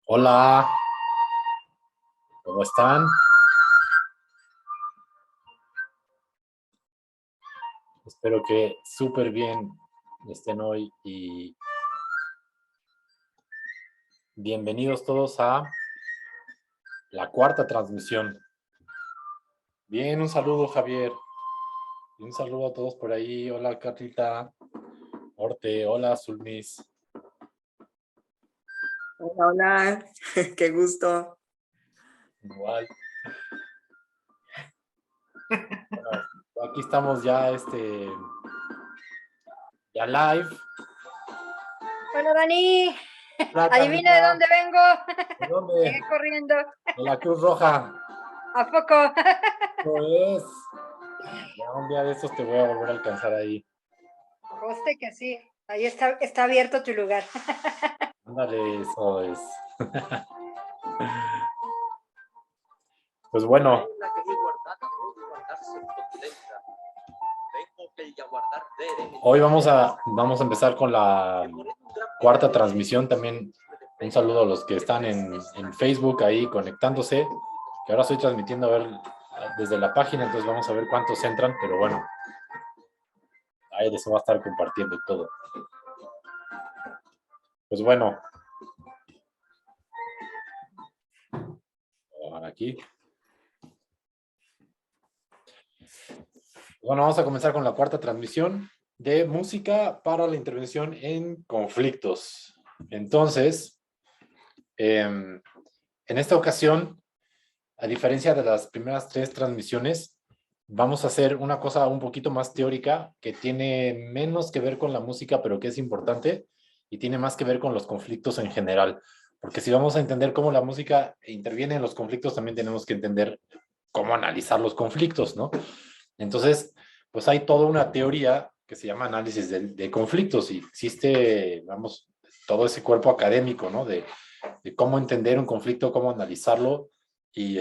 Hola, ¿cómo están? Espero que súper bien estén hoy y bienvenidos todos a la cuarta transmisión. Bien, un saludo Javier y un saludo a todos por ahí. Hola Carlita, Orte, hola Zulmis. Hola, hola, qué gusto. Igual. Bueno, aquí estamos ya, ya live. Hola, Dani. Hola Adivina de Carlita, dónde vengo. ¿de dónde? Llegué corriendo. De la Cruz Roja. ¿A poco? ¿Cómo es? Ya un día de estos te voy a volver a alcanzar ahí. Conste que sí. Ahí está abierto tu lugar. Ándale, eso es. Pues bueno, hoy vamos a empezar con la cuarta transmisión. También un saludo a los que están en Facebook ahí conectándose, que ahora estoy transmitiendo a ver desde la página, entonces vamos a ver cuántos entran, pero bueno, ahí les va a estar compartiendo todo. Pues bueno, aquí. Bueno, vamos a comenzar con la cuarta transmisión de música para la intervención en conflictos. Entonces, en esta ocasión, a diferencia de las primeras tres transmisiones, vamos a hacer una cosa un poquito más teórica que tiene menos que ver con la música, pero que es importante y tiene más que ver con los conflictos en general. Porque si vamos a entender cómo la música interviene en los conflictos, también tenemos que entender cómo analizar los conflictos, ¿no? Entonces, pues hay toda una teoría que se llama análisis de conflictos y existe, vamos, todo ese cuerpo académico, ¿no? De cómo entender un conflicto, cómo analizarlo y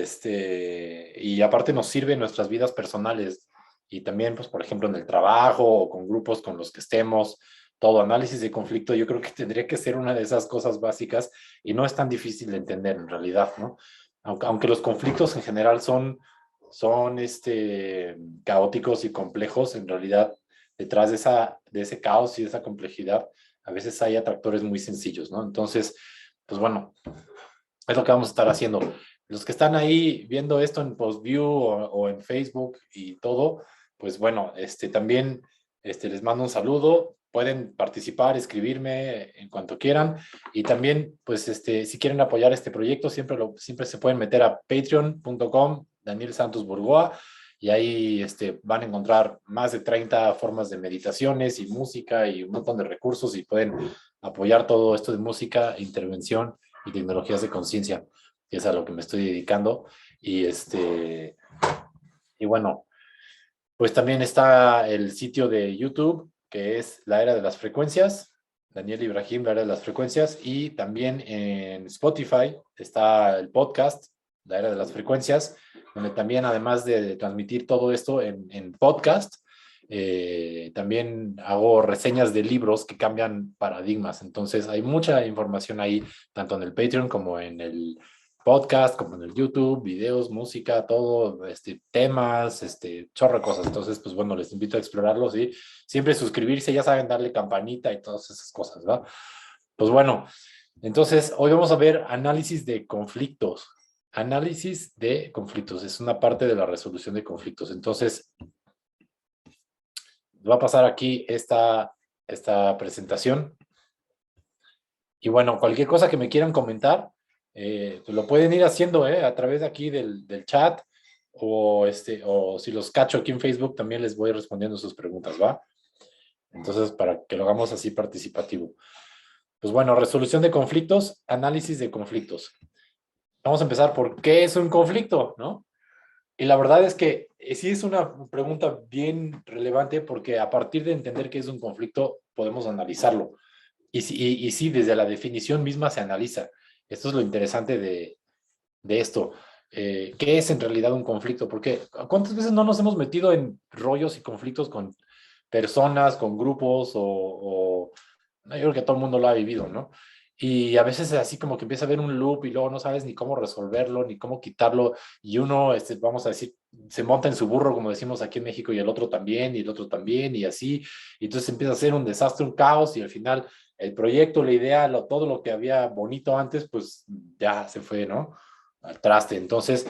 aparte nos sirve en nuestras vidas personales y también, pues, por ejemplo, en el trabajo o con grupos con los que estemos, todo análisis de conflicto, yo creo que tendría que ser una de esas cosas básicas y no es tan difícil de entender en realidad, ¿no? Aunque los conflictos en general son caóticos y complejos, en realidad detrás de ese caos y de esa complejidad, a veces hay atractores muy sencillos, ¿no? Entonces, pues bueno, es lo que vamos a estar haciendo. Los que están ahí viendo esto en PostView o en Facebook y todo, pues bueno, también les mando un saludo. Pueden participar, escribirme en cuanto quieran. Y también, pues, si quieren apoyar este proyecto, siempre se pueden meter a patreon.com, Daniel Santos Burgoa, y ahí van a encontrar más de 30 formas de meditaciones y música y un montón de recursos y pueden apoyar todo esto de música, intervención y tecnologías de conciencia, que es a lo que me estoy dedicando. Y, y bueno, pues también está el sitio de YouTube, que es La Era de las Frecuencias, Daniel Ibrahim, La Era de las Frecuencias, y también en Spotify está el podcast, La Era de las Frecuencias, donde también, además de transmitir todo esto en podcast, también hago reseñas de libros que cambian paradigmas. Entonces, hay mucha información ahí, tanto en el Patreon como en el podcast, como en el YouTube, videos, música, todo, temas, chorro de cosas. Entonces, pues bueno, les invito a explorarlos y siempre suscribirse, ya saben, darle campanita y todas esas cosas, ¿va? Pues bueno, entonces hoy vamos a ver análisis de conflictos. Análisis de conflictos es una parte de la resolución de conflictos. Entonces, va a pasar aquí esta presentación. Y bueno, cualquier cosa que me quieran comentar, pues lo pueden ir haciendo a través de aquí del chat o si los cacho aquí en Facebook también les voy respondiendo sus preguntas, ¿va? Entonces, para que lo hagamos así participativo. Pues bueno, resolución de conflictos, análisis de conflictos. Vamos a empezar por qué es un conflicto, ¿no? Y la verdad es que sí es una pregunta bien relevante porque a partir de entender qué es un conflicto podemos analizarlo. Y sí, desde la definición misma se analiza. Esto es lo interesante de esto. ¿Qué es en realidad un conflicto? Porque ¿cuántas veces no nos hemos metido en rollos y conflictos con personas, con grupos no, yo creo que todo el mundo lo ha vivido, ¿no? Y a veces es así como que empieza a haber un loop y luego no sabes ni cómo resolverlo, ni cómo quitarlo. Y uno, vamos a decir, se monta en su burro, como decimos aquí en México, y el otro también, y el otro también, y así. Y entonces empieza a ser un desastre, un caos, y al final el proyecto, la idea, todo lo que había bonito antes, pues ya se fue, ¿no? Al traste. Entonces,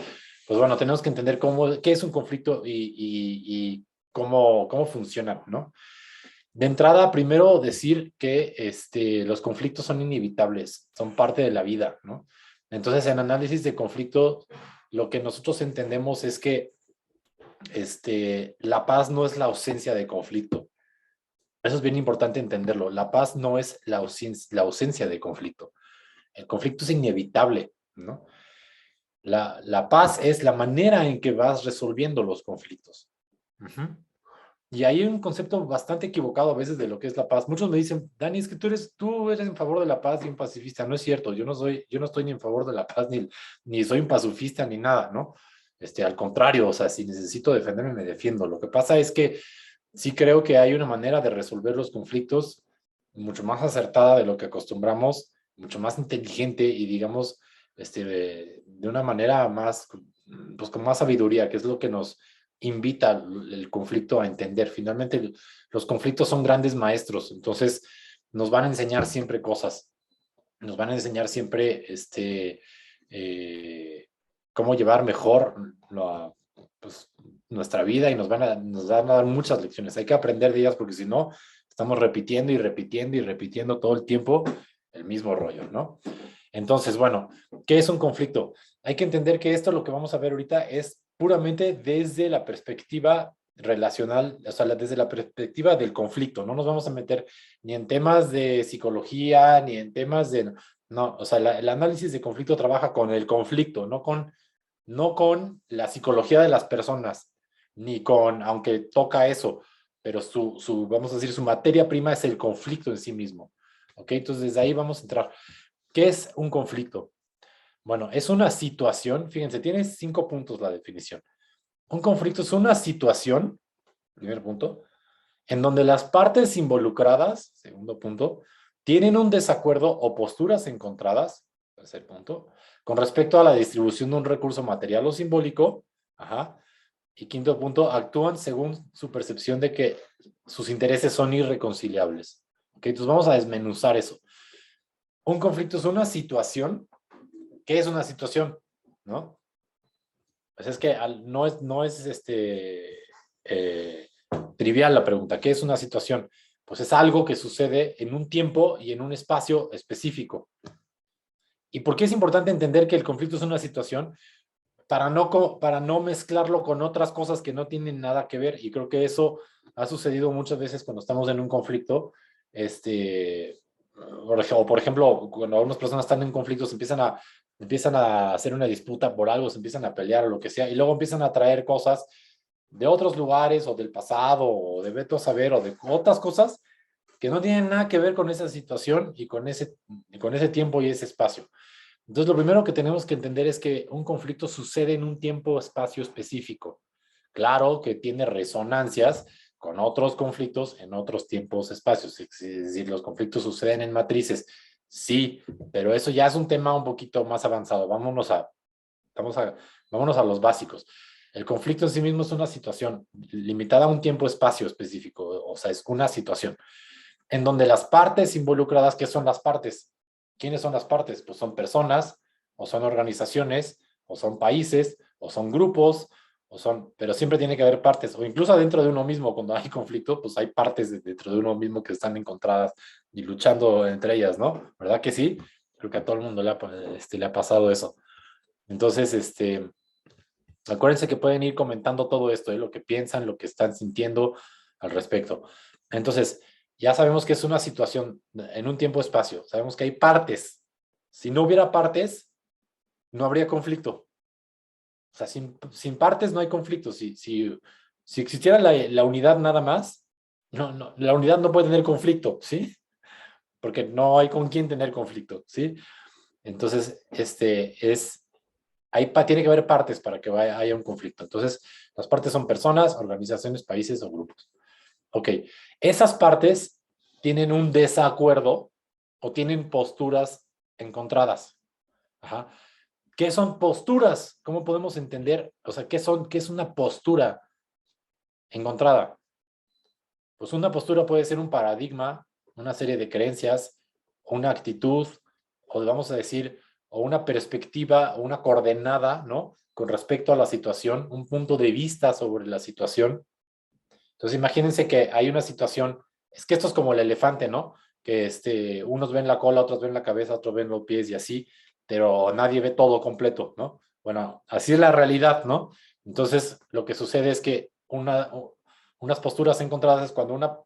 pues bueno, tenemos que entender qué es un conflicto y cómo funciona, ¿no? De entrada, primero decir que los conflictos son inevitables, son parte de la vida, ¿no? Entonces, en análisis de conflicto, lo que nosotros entendemos es que la paz no es la ausencia de conflicto. Eso es bien importante entenderlo. La paz no es la ausencia de conflicto. El conflicto es inevitable, ¿no? La paz es la manera en que vas resolviendo los conflictos. Uh-huh. Y hay un concepto bastante equivocado a veces de lo que es la paz. Muchos me dicen, Dani, es que tú eres en favor de la paz y un pacifista. No es cierto, yo no estoy ni en favor de la paz, ni soy un pacifista, ni nada, ¿no? Al contrario, o sea, si necesito defenderme, me defiendo. Lo que pasa es que sí creo que hay una manera de resolver los conflictos mucho más acertada de lo que acostumbramos, mucho más inteligente y digamos, de una manera más, pues con más sabiduría, que es lo que nos invita el conflicto a entender. Finalmente, los conflictos son grandes maestros, entonces nos van a enseñar siempre cosas, nos van a enseñar siempre cómo llevar mejor pues, nuestra vida y nos van a dar muchas lecciones. Hay que aprender de ellas porque si no, estamos repitiendo y repitiendo y repitiendo todo el tiempo el mismo rollo, ¿no? Entonces, bueno, ¿qué es un conflicto? Hay que entender que esto, lo que vamos a ver ahorita, es puramente desde la perspectiva relacional, o sea, desde la perspectiva del conflicto. No nos vamos a meter ni en temas de psicología, ni en temas de... No, o sea, el análisis de conflicto trabaja con el conflicto, no con la psicología de las personas, ni con, aunque toca eso, pero vamos a decir, su materia prima es el conflicto en sí mismo. ¿Ok? Entonces, desde ahí vamos a entrar. ¿Qué es un conflicto? Bueno, es una situación, fíjense, tiene 5 puntos la definición. Un conflicto es una situación, primer punto, en donde las partes involucradas, segundo punto, tienen un desacuerdo o posturas encontradas, tercer punto, con respecto a la distribución de un recurso material o simbólico, ajá, y quinto punto, actúan según su percepción de que sus intereses son irreconciliables. Ok, entonces vamos a desmenuzar eso. Un conflicto es una situación. ¿Qué es una situación? ¿No? Pues es que no es trivial la pregunta. ¿Qué es una situación? Pues es algo que sucede en un tiempo y en un espacio específico. ¿Y por qué es importante entender que el conflicto es una situación? Para no mezclarlo con otras cosas que no tienen nada que ver. Y creo que eso ha sucedido muchas veces cuando estamos en un conflicto. Por ejemplo, cuando algunas personas están en conflictos, empiezan a hacer una disputa por algo, se empiezan a pelear o lo que sea, y luego empiezan a traer cosas de otros lugares o del pasado o de veto a saber o de otras cosas que no tienen nada que ver con esa situación y con ese tiempo y ese espacio. Entonces, lo primero que tenemos que entender es que un conflicto sucede en un tiempo-espacio específico. Claro que tiene resonancias con otros conflictos en otros tiempos-espacios. Es decir, los conflictos suceden en matrices. Sí, pero eso ya es un tema un poquito más avanzado. Vámonos a los básicos. El conflicto en sí mismo es una situación limitada a un tiempo-espacio específico. O sea, es una situación en donde las partes involucradas, ¿qué son las partes? ¿Quiénes son las partes? Pues son personas, o son organizaciones, o son países, o son grupos, pero siempre tiene que haber partes, o incluso dentro de uno mismo, cuando hay conflicto, pues hay partes dentro de uno mismo que están encontradas y luchando entre ellas, ¿no? ¿Verdad que sí? Creo que a todo el mundo le ha pasado eso. Entonces, acuérdense que pueden ir comentando todo esto, lo que piensan, lo que están sintiendo al respecto. Entonces, ya sabemos que es una situación en un tiempo-espacio. Sabemos que hay partes. Si no hubiera partes, no habría conflicto. O sea, sin partes no hay conflicto. Si existiera la unidad nada más, la unidad no puede tener conflicto, ¿sí? Porque no hay con quién tener conflicto, ¿sí? Entonces, tiene que haber partes para que haya un conflicto. Entonces, las partes son personas, organizaciones, países o grupos. Ok, esas partes tienen un desacuerdo o tienen posturas encontradas. Ajá. ¿Qué son posturas? ¿Cómo podemos entender? O sea, ¿qué es una postura encontrada? Pues una postura puede ser un paradigma, una serie de creencias, una actitud, o vamos a decir, o una perspectiva, o una coordenada, ¿no? Con respecto a la situación, un punto de vista sobre la situación. Entonces, imagínense que hay una situación, es que esto es como el elefante, ¿no? Que unos ven la cola, otros ven la cabeza, otros ven los pies y así, pero nadie ve todo completo, ¿no? Bueno, así es la realidad, ¿no? Entonces, lo que sucede es que unas posturas encontradas es cuando una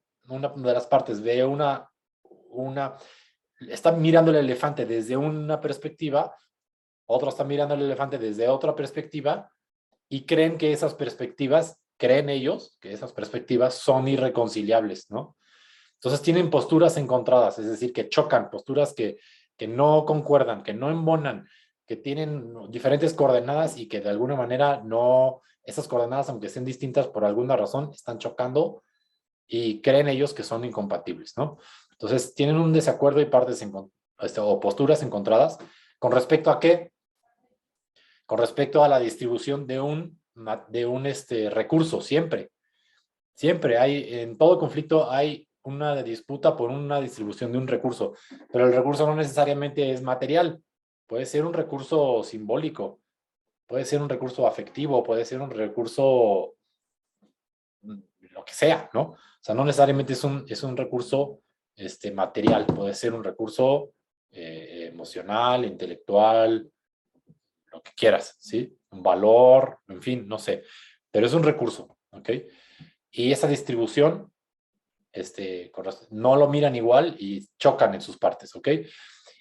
de las partes ve está mirando el elefante desde una perspectiva, otro está mirando el elefante desde otra perspectiva y creen ellos que esas perspectivas son irreconciliables, ¿no? Entonces tienen posturas encontradas, es decir, que chocan, posturas que no concuerdan, que no embonan, que tienen diferentes coordenadas y que de alguna manera no, esas coordenadas, aunque sean distintas por alguna razón, están chocando y creen ellos que son incompatibles, ¿no? Entonces tienen un desacuerdo y o posturas encontradas con respecto a qué, con respecto a la distribución de un recurso, siempre. Siempre en todo conflicto hay una disputa por una distribución de un recurso, pero el recurso no necesariamente es material, puede ser un recurso simbólico, puede ser un recurso afectivo, puede ser un recurso, lo que sea, ¿no? O sea, no necesariamente es un recurso material, puede ser un recurso emocional, intelectual, lo que quieras, ¿sí? Un valor, en fin, no sé, pero es un recurso, ¿ok? Y esa distribución, no lo miran igual y chocan en sus partes, ¿ok?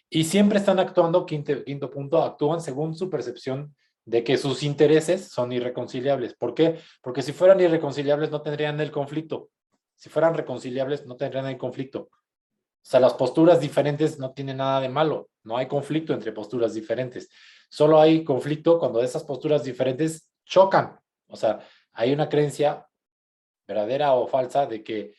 Y siempre están actuando, quinto punto, actúan según su percepción de que sus intereses son irreconciliables. ¿Por qué? Porque si fueran irreconciliables no tendrían el conflicto. Si fueran reconciliables no tendrían el conflicto. O sea, las posturas diferentes no tienen nada de malo. No hay conflicto entre posturas diferentes. Solo hay conflicto cuando esas posturas diferentes chocan. O sea, hay una creencia verdadera o falsa de que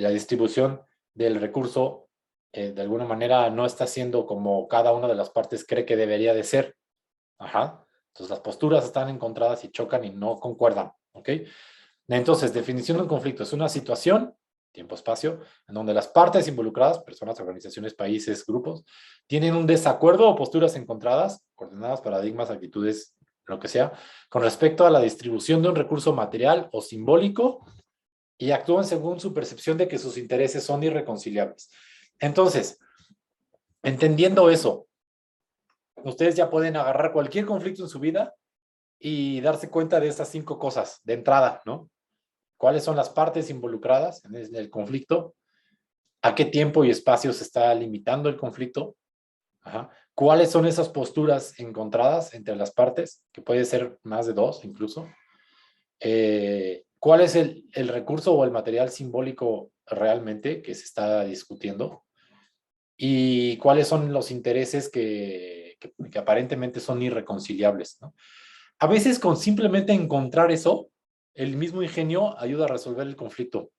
la distribución del recurso de alguna manera no está siendo como cada una de las partes cree que debería de ser. Ajá. Entonces las posturas están encontradas y chocan y no concuerdan. ¿Ok? Entonces, definición de un conflicto es una situación, tiempo-espacio, en donde las partes involucradas, personas, organizaciones, países, grupos, tienen un desacuerdo o posturas encontradas, coordenadas, paradigmas, actitudes, lo que sea, con respecto a la distribución de un recurso material o simbólico y actúan según su percepción de que sus intereses son irreconciliables. Entonces, entendiendo eso, ustedes ya pueden agarrar cualquier conflicto en su vida y darse cuenta de estas 5 cosas de entrada, ¿no? ¿Cuáles son las partes involucradas en el conflicto? ¿A qué tiempo y espacio se está limitando el conflicto? Ajá. ¿Cuáles son esas posturas encontradas entre las partes? Que puede ser más de 2 incluso. ¿Cuál es el recurso o el material simbólico realmente que se está discutiendo? ¿Y cuáles son los intereses que aparentemente son irreconciliables, ¿no? A veces con simplemente encontrar eso, el mismo ingenio ayuda a resolver el conflicto.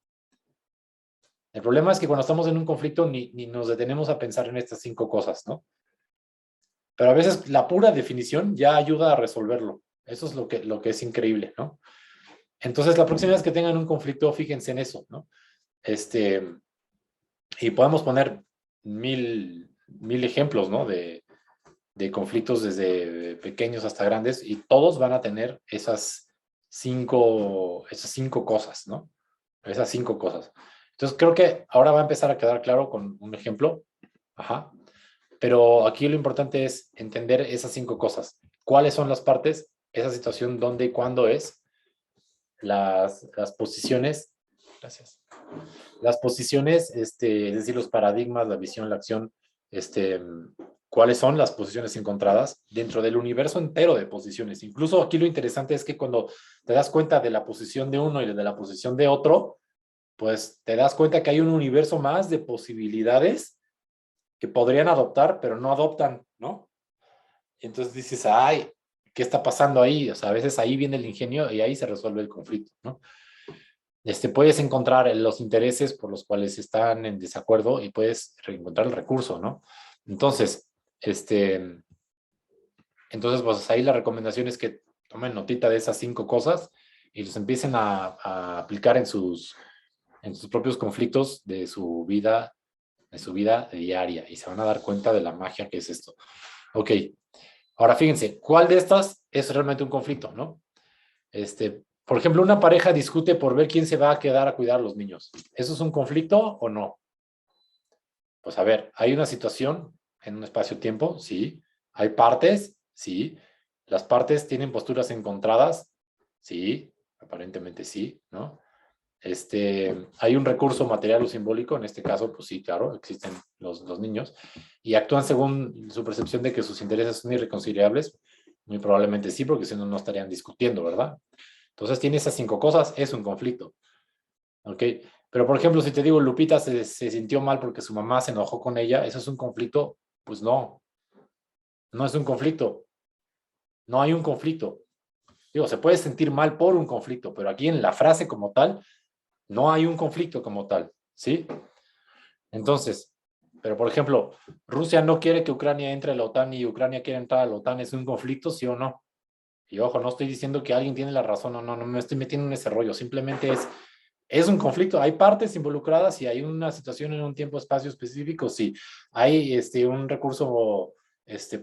El problema es que cuando estamos en un conflicto ni nos detenemos a pensar en estas 5 cosas, ¿no? Pero a veces la pura definición ya ayuda a resolverlo. Eso es lo que es increíble, ¿no? Entonces, la próxima vez que tengan un conflicto, fíjense en eso, ¿no? Y podemos poner mil ejemplos, ¿no? De conflictos desde pequeños hasta grandes y todos van a tener esas cinco cosas, ¿no? Esas 5 cosas. Entonces, creo que ahora va a empezar a quedar claro con un ejemplo. Ajá. Pero aquí lo importante es entender esas 5 cosas. ¿Cuáles son las partes? Esa situación, dónde y cuándo es. Las posiciones. Gracias. Las posiciones, es decir, los paradigmas, la visión, la acción, cuáles son las posiciones encontradas dentro del universo entero de posiciones. Incluso aquí lo interesante es que cuando te das cuenta de la posición de uno y de la posición de otro, pues te das cuenta que hay un universo más de posibilidades que podrían adoptar, pero no adoptan, ¿no? Y entonces dices, ay, ¿qué está pasando ahí? O sea, a veces ahí viene el ingenio y ahí se resuelve el conflicto, ¿no? puedes encontrar los intereses por los cuales están en desacuerdo y puedes reencontrar el recurso, ¿no? Entonces, pues ahí la recomendación es que tomen notita de esas 5 cosas y los empiecen a aplicar en sus propios conflictos de su vida diaria y se van a dar cuenta de la magia que es esto. Ok, ahora fíjense, ¿cuál de estas es realmente un conflicto, no? Por ejemplo, una pareja discute por ver quién se va a quedar a cuidar a los niños. ¿Eso es un conflicto o no? Pues a ver, hay una situación en un espacio-tiempo, sí. Hay partes, sí. Las partes tienen posturas encontradas, sí. Aparentemente sí, ¿no? Hay un recurso material o simbólico, en este caso, pues sí, claro, existen los niños, y actúan según su percepción de que sus intereses son irreconciliables. Muy probablemente sí, porque si no, no estarían discutiendo, ¿verdad? Entonces tiene esas 5 cosas, es un conflicto. ¿Ok? Pero, por ejemplo, si te digo, Lupita se sintió mal porque su mamá se enojó con ella, ¿eso es un conflicto? Pues no, no es un conflicto. No hay un conflicto. Digo, se puede sentir mal por un conflicto, pero aquí en la frase como tal, no hay un conflicto como tal, ¿sí? Entonces, pero por ejemplo, Rusia no quiere que Ucrania entre a la OTAN y Ucrania quiere entrar a la OTAN, ¿es un conflicto, sí o no? Y ojo, no estoy diciendo que alguien tiene la razón, no me estoy metiendo en ese rollo, simplemente es un conflicto, hay partes involucradas y hay una situación en un tiempo-espacio específico, sí. Hay un recurso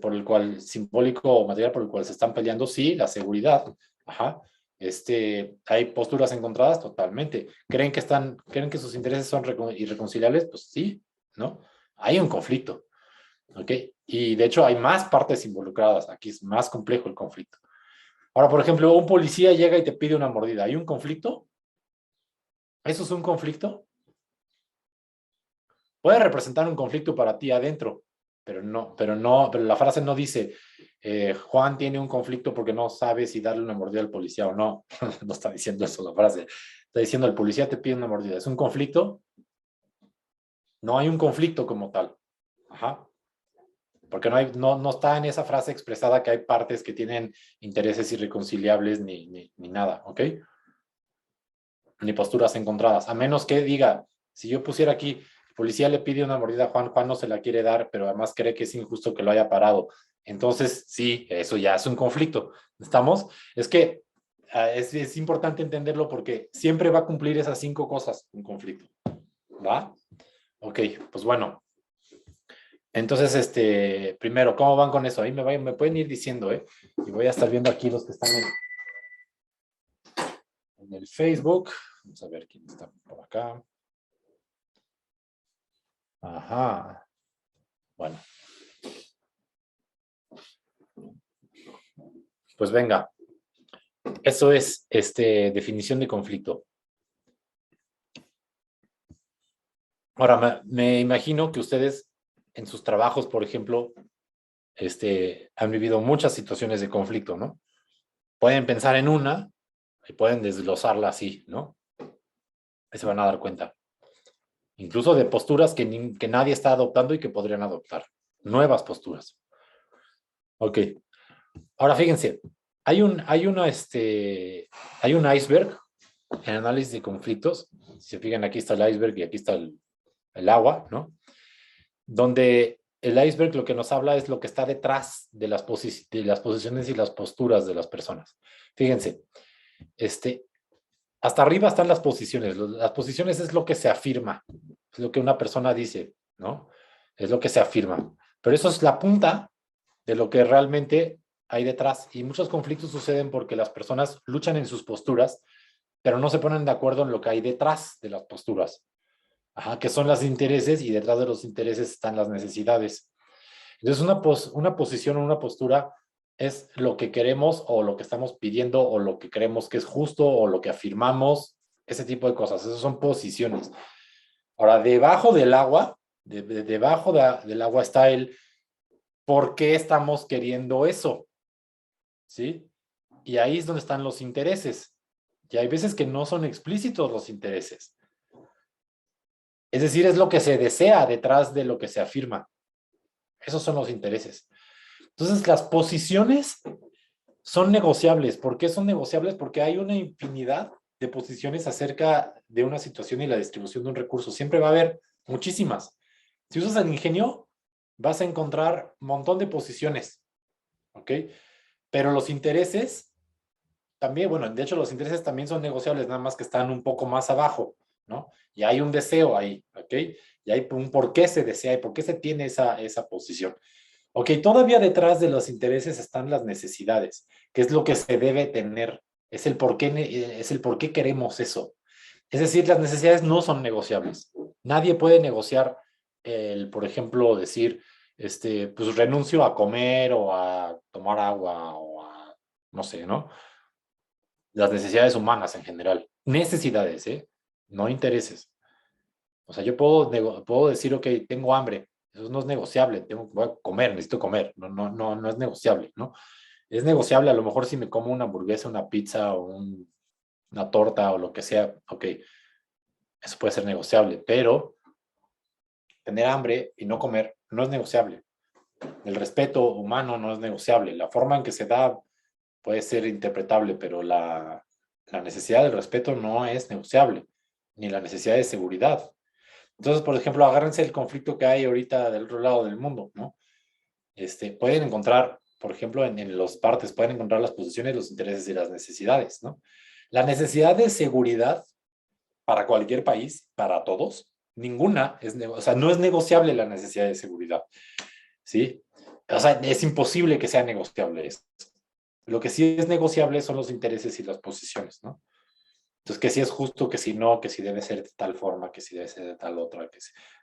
por el cual, simbólico o material por el cual se están peleando, sí, la seguridad. Ajá. Hay posturas encontradas totalmente. ¿Creen que sus intereses son irreconciliables? Pues sí, ¿no? Hay un conflicto, ¿ok? Y de hecho hay más partes involucradas, aquí es más complejo el conflicto. Ahora, por ejemplo, un policía llega y te pide una mordida, ¿hay un conflicto? ¿Eso es un conflicto? Puede representar un conflicto para ti adentro, pero la frase no dice, Juan tiene un conflicto porque no sabe si darle una mordida al policía o no. No está diciendo eso la frase. Está diciendo, el policía te pide una mordida. ¿Es un conflicto? No hay un conflicto como tal. Ajá. Porque no está en esa frase expresada que hay partes que tienen intereses irreconciliables ni nada, ¿ok? Ni posturas encontradas. A menos que diga, si yo pusiera aquí, el policía le pide una mordida a Juan, Juan no se la quiere dar, pero además cree que es injusto que lo haya parado. Entonces, sí, eso ya es un conflicto. ¿Estamos? Es que es importante entenderlo porque siempre va a cumplir esas 5 cosas un conflicto. ¿Va? Ok, pues bueno. Entonces, primero, ¿cómo van con eso? Ahí me pueden ir diciendo, ¿eh? Y voy a estar viendo aquí los que están en el Facebook. Vamos a ver quién está por acá. Ajá. Bueno. Pues venga. Eso es definición de conflicto. Ahora, me imagino que ustedes en sus trabajos, por ejemplo, han vivido muchas situaciones de conflicto, ¿no? Pueden pensar en una y pueden desglosarla así, ¿no? Ahí se van a dar cuenta. Incluso de posturas que nadie está adoptando y que podrían adoptar. Nuevas posturas. Ok. Ahora fíjense, hay un iceberg en análisis de conflictos. Si se fijan, aquí está el iceberg y aquí está el agua, ¿no? Donde el iceberg lo que nos habla es lo que está detrás de las posiciones y las posturas de las personas. Fíjense, hasta arriba están las posiciones. Las posiciones es lo que se afirma, es lo que una persona dice, ¿no? Es lo que se afirma. Pero eso es la punta de lo que realmente hay detrás. Y muchos conflictos suceden porque las personas luchan en sus posturas, pero no se ponen de acuerdo en lo que hay detrás de las posturas. Ajá, que son los intereses y detrás de los intereses están las necesidades. Entonces, una posición o una postura es lo que queremos o lo que estamos pidiendo o lo que creemos que es justo o lo que afirmamos, ese tipo de cosas. Esas son posiciones. Ahora, debajo del agua, del agua está el por qué estamos queriendo eso, ¿sí? Y ahí es donde están los intereses. Y hay veces que no son explícitos los intereses. Es decir, es lo que se desea detrás de lo que se afirma. Esos son los intereses. Entonces, las posiciones son negociables. ¿Por qué son negociables? Porque hay una infinidad de posiciones acerca de una situación y la distribución de un recurso. Siempre va a haber muchísimas. Si usas el ingenio, vas a encontrar un montón de posiciones, ¿ok? Pero los intereses también, bueno, de hecho los intereses también son negociables, nada más que están un poco más abajo, ¿no? Y hay un deseo ahí, ¿ok? Y hay un por qué se desea y por qué se tiene esa posición. Ok, todavía detrás de los intereses están las necesidades, que es lo que se debe tener, es el por qué queremos eso. Es decir, las necesidades no son negociables. Nadie puede negociar por ejemplo, decir, pues renuncio a comer o a tomar agua o a, no sé, ¿no? Las necesidades humanas en general. Necesidades, ¿eh? No intereses. O sea, yo puedo decir, ok, tengo hambre. Eso no es negociable. Voy a comer, necesito comer. No es negociable, ¿no? Es negociable a lo mejor si me como una hamburguesa, una pizza o una torta o lo que sea. Ok, eso puede ser negociable, pero tener hambre y no comer no es negociable. El respeto humano no es negociable. La forma en que se da puede ser interpretable, pero la necesidad del respeto no es negociable, ni la necesidad de seguridad. Entonces, por ejemplo, agárrense el conflicto que hay ahorita del otro lado del mundo, ¿no? Pueden encontrar, por ejemplo, en los partes, pueden encontrar las posiciones, los intereses y las necesidades, ¿no? La necesidad de seguridad para cualquier país, para todos, ninguna o sea, no es negociable la necesidad de seguridad, ¿sí? O sea, es imposible que sea negociable eso. Lo que sí es negociable son los intereses y las posiciones, ¿no? Entonces, que si es justo, que si no, que si debe ser de tal forma, que si debe ser de tal otra,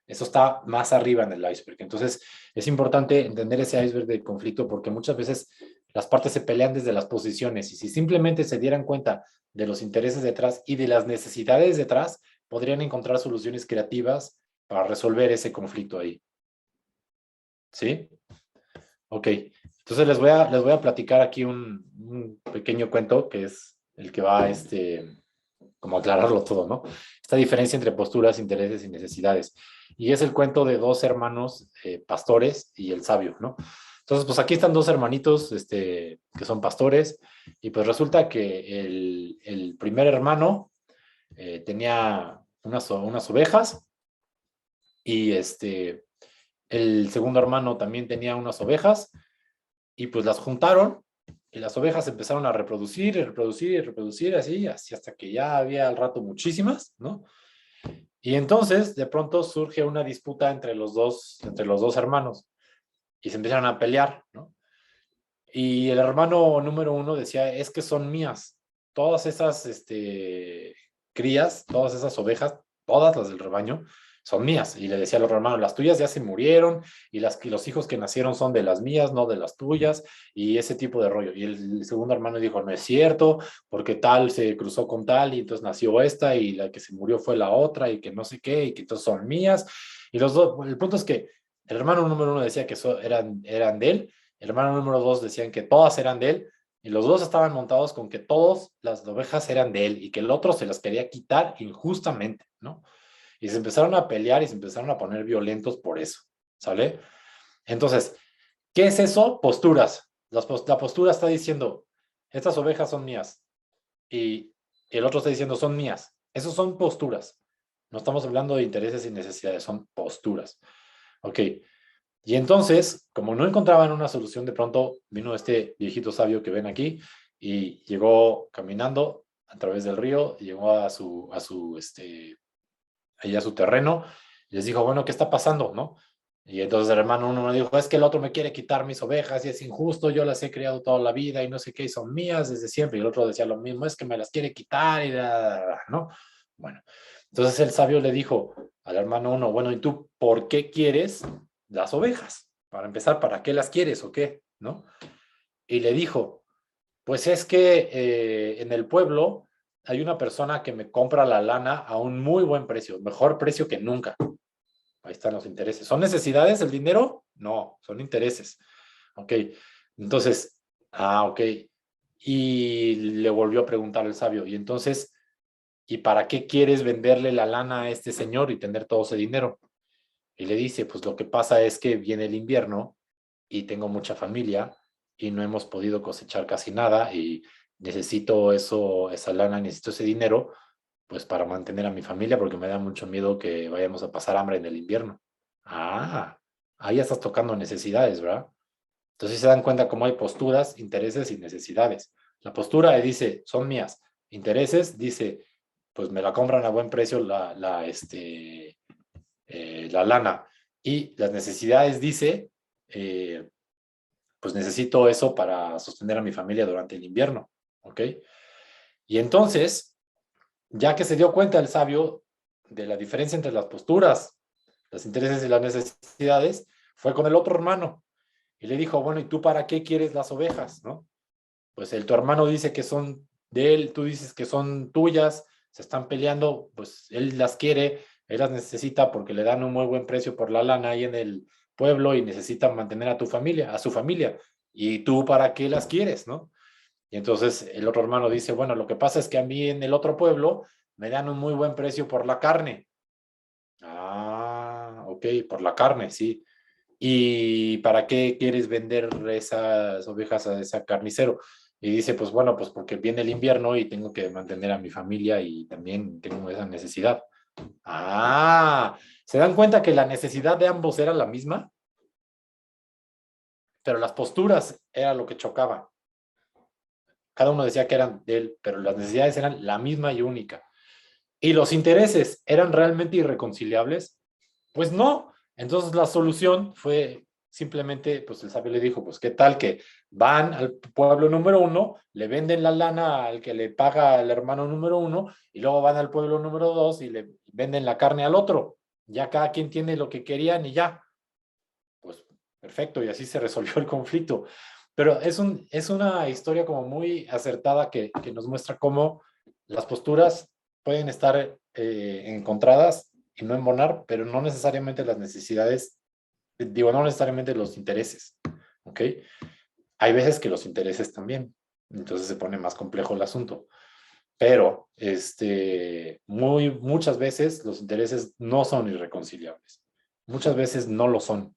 eso está más arriba en el iceberg. Entonces, es importante entender ese iceberg del conflicto porque muchas veces las partes se pelean desde las posiciones y si simplemente se dieran cuenta de los intereses detrás y de las necesidades detrás, podrían encontrar soluciones creativas para resolver ese conflicto ahí. ¿Sí? Ok. Entonces, les voy a platicar aquí un pequeño cuento que es el que va como aclararlo todo, ¿no? Esta diferencia entre posturas, intereses y necesidades. Y es el cuento de dos hermanos pastores y el sabio, ¿no? Entonces, pues aquí están dos hermanitos que son pastores y pues resulta que el primer hermano tenía unas ovejas y el segundo hermano también tenía unas ovejas y pues las juntaron y las ovejas empezaron a reproducir y reproducir y reproducir así hasta que ya había al rato muchísimas, ¿no? Y entonces de pronto surge una disputa entre los dos hermanos y se empiezan a pelear, ¿no? Y el hermano número uno decía, es que son mías, todas esas crías, todas esas ovejas, todas las del rebaño, son mías. Y le decía al otro hermano, las tuyas ya se murieron y los hijos que nacieron son de las mías, no de las tuyas, y ese tipo de rollo. Y el segundo hermano dijo, no es cierto, porque tal se cruzó con tal y entonces nació esta y la que se murió fue la otra y que no sé qué y que entonces son mías. Y los dos, el punto es que el hermano número uno decía que eran de él, el hermano número dos decían que todas eran de él y los dos estaban montados con que todas las ovejas eran de él y que el otro se las quería quitar injustamente, ¿no? Y se empezaron a pelear y se empezaron a poner violentos por eso, ¿sale? Entonces, ¿qué es eso? Posturas. La postura está diciendo, estas ovejas son mías y el otro está diciendo, son mías. Esos son posturas. No estamos hablando de intereses y necesidades, son posturas. Ok. Y entonces, como no encontraban una solución, de pronto vino este viejito sabio que ven aquí y llegó caminando a través del río, llegó ahí a su terreno y les dijo, bueno, ¿qué está pasando, no? Y entonces el hermano uno me dijo, es que el otro me quiere quitar mis ovejas y es injusto, yo las he criado toda la vida y no sé qué, y son mías desde siempre. Y el otro decía lo mismo, es que me las quiere quitar y ¿no? Bueno, entonces el sabio le dijo al hermano uno, bueno, ¿y tú por qué quieres las ovejas? Para empezar, ¿para qué las quieres o qué? ¿No? Y le dijo, pues es que en el pueblo hay una persona que me compra la lana a un muy buen precio, mejor precio que nunca. Ahí están los intereses. ¿Son necesidades el dinero? No, son intereses. Ok, entonces, ok. Y le volvió a preguntar el sabio, y entonces, ¿y para qué quieres venderle la lana a este señor y tener todo ese dinero? Y le dice, pues lo que pasa es que viene el invierno y tengo mucha familia y no hemos podido cosechar casi nada y necesito eso, esa lana, necesito ese dinero, pues para mantener a mi familia, porque me da mucho miedo que vayamos a pasar hambre en el invierno. Ah, ahí ya estás tocando necesidades, ¿verdad? Entonces se dan cuenta cómo hay posturas, intereses y necesidades. La postura dice, son mías. Intereses dice, pues me la compran a buen precio la lana. Y las necesidades dice, pues necesito eso para sostener a mi familia durante el invierno. ¿Ok? Y entonces, ya que se dio cuenta el sabio de la diferencia entre las posturas, los intereses y las necesidades, fue con el otro hermano y le dijo, bueno, ¿y tú para qué quieres las ovejas? ¿No? Pues tu hermano dice que son de él, tú dices que son tuyas, se están peleando, pues él las quiere, él las necesita porque le dan un muy buen precio por la lana ahí en el pueblo y necesitan mantener a tu familia, a su familia. ¿Y tú para qué las quieres, no? Y entonces el otro hermano dice, bueno, lo que pasa es que a mí en el otro pueblo me dan un muy buen precio por la carne. Ah, ok, por la carne, sí. ¿Y para qué quieres vender esas ovejas a ese carnicero? Y dice, pues bueno, pues porque viene el invierno y tengo que mantener a mi familia y también tengo esa necesidad. Ah, ¿se dan cuenta que la necesidad de ambos era la misma? Pero las posturas era lo que chocaba. Cada uno decía que eran de él, pero las necesidades eran la misma y única. ¿Y los intereses eran realmente irreconciliables? Pues no. Entonces la solución fue simplemente, pues el sabio le dijo, pues qué tal que van al pueblo número uno, le venden la lana al que le paga al hermano número uno, y luego van al pueblo número dos y le venden la carne al otro. Ya cada quien tiene lo que querían y ya. Pues perfecto, y así se resolvió el conflicto. Pero es una historia como muy acertada que nos muestra cómo las posturas pueden estar encontradas y no embonar, pero no necesariamente las necesidades, digo, no necesariamente los intereses, ¿ok? Hay veces que los intereses también, entonces se pone más complejo el asunto, pero muchas veces los intereses no son irreconciliables, muchas veces no lo son,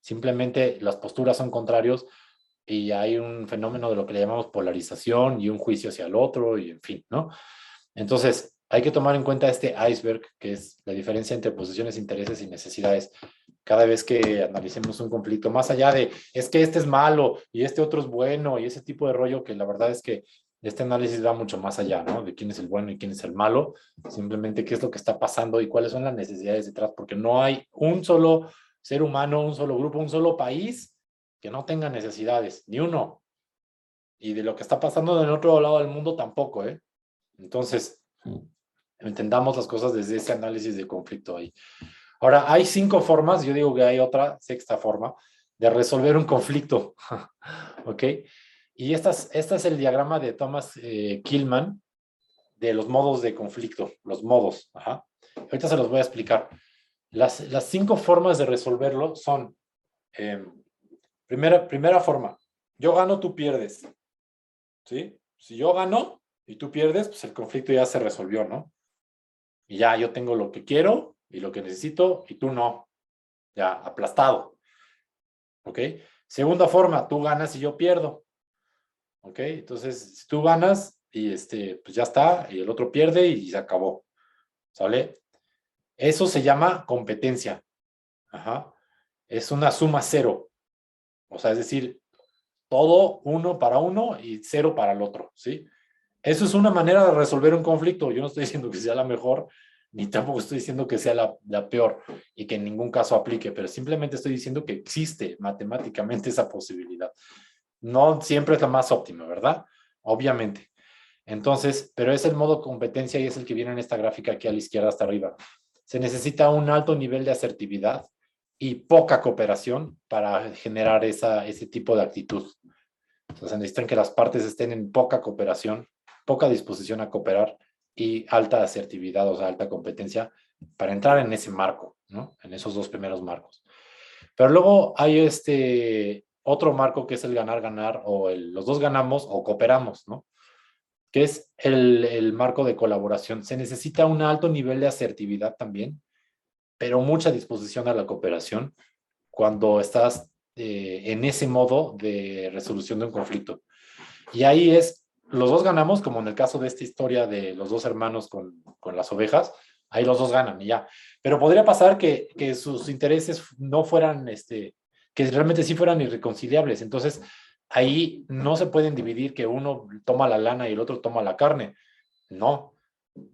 simplemente las posturas son contrarios y hay un fenómeno de lo que le llamamos polarización y un juicio hacia el otro y en fin, ¿no? Entonces, hay que tomar en cuenta este iceberg, que es la diferencia entre posiciones, intereses y necesidades. Cada vez que analicemos un conflicto, más allá de, es que este es malo y este otro es bueno y ese tipo de rollo, que la verdad es que este análisis va mucho más allá, ¿no? De quién es el bueno y quién es el malo, simplemente qué es lo que está pasando y cuáles son las necesidades detrás, porque no hay un solo ser humano, un solo grupo, un solo país que no tenga necesidades, ni uno. Y de lo que está pasando del otro lado del mundo tampoco, ¿eh? Entonces, entendamos las cosas desde ese análisis de conflicto ahí. Ahora, hay 5 formas, yo digo que hay otra sexta forma de resolver un conflicto, ¿ok? Y esta es el diagrama de Thomas Killman de los modos de conflicto, los modos, ajá. Ahorita se los voy a explicar. Las 5 formas de resolverlo son, eh, primera forma, yo gano, tú pierdes, ¿sí? Si yo gano y tú pierdes, pues el conflicto ya se resolvió, ¿no? Y ya yo tengo lo que quiero y lo que necesito y tú no, ya aplastado, ¿ok? Segunda forma, tú ganas y yo pierdo, ¿ok? Entonces, si tú ganas y pues ya está, y el otro pierde y se acabó, ¿sale? Eso se llama competencia, ajá. Es una suma cero, o sea, es decir, todo uno para uno y cero para el otro, ¿sí? Eso es una manera de resolver un conflicto. Yo no estoy diciendo que sea la mejor, ni tampoco estoy diciendo que sea la peor y que en ningún caso aplique, pero simplemente estoy diciendo que existe matemáticamente esa posibilidad. No siempre es la más óptima, ¿verdad? Obviamente. Entonces, pero es el modo competencia y es el que viene en esta gráfica aquí a la izquierda hasta arriba. Se necesita un alto nivel de asertividad y poca cooperación para generar ese tipo de actitud. Entonces necesitan que las partes estén en poca cooperación, poca disposición a cooperar y alta asertividad, o sea, alta competencia para entrar en ese marco, ¿no? En esos 2 primeros marcos. Pero luego hay otro marco que es el ganar-ganar o los dos ganamos o cooperamos, ¿no? Que es el marco de colaboración. Se necesita un alto nivel de asertividad también, pero mucha disposición a la cooperación cuando estás en ese modo de resolución de un conflicto. Y ahí es los dos ganamos, como en el caso de esta historia de los dos hermanos con las ovejas, ahí los dos ganan y ya. Pero podría pasar que sus intereses no fueran, que realmente sí fueran irreconciliables. Entonces, ahí no se pueden dividir que uno toma la lana y el otro toma la carne. No,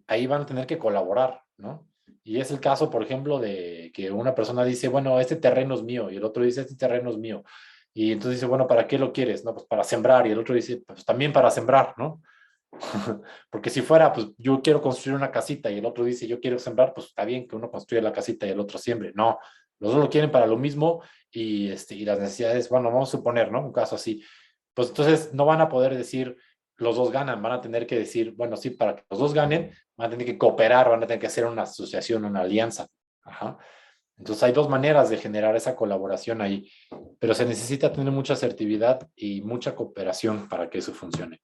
ahí van a tener que colaborar, ¿no? Y es el caso, por ejemplo, de que una persona dice, bueno, este terreno es mío, y el otro dice, este terreno es mío. Y entonces dice, bueno, ¿para qué lo quieres? No, pues para sembrar. Y el otro dice, pues también para sembrar, ¿no? Porque si fuera, pues yo quiero construir una casita y el otro dice, yo quiero sembrar, pues está bien que uno construya la casita y el otro siembre. No, los dos lo quieren para lo mismo y las necesidades, bueno, vamos a suponer, ¿no? Un caso así. Pues entonces no van a poder decir, los dos ganan, van a tener que decir, bueno, sí, para que los dos ganen, van a tener que cooperar, van a tener que hacer una asociación, una alianza. Ajá. Entonces hay dos maneras de generar esa colaboración ahí, pero se necesita tener mucha asertividad y mucha cooperación para que eso funcione.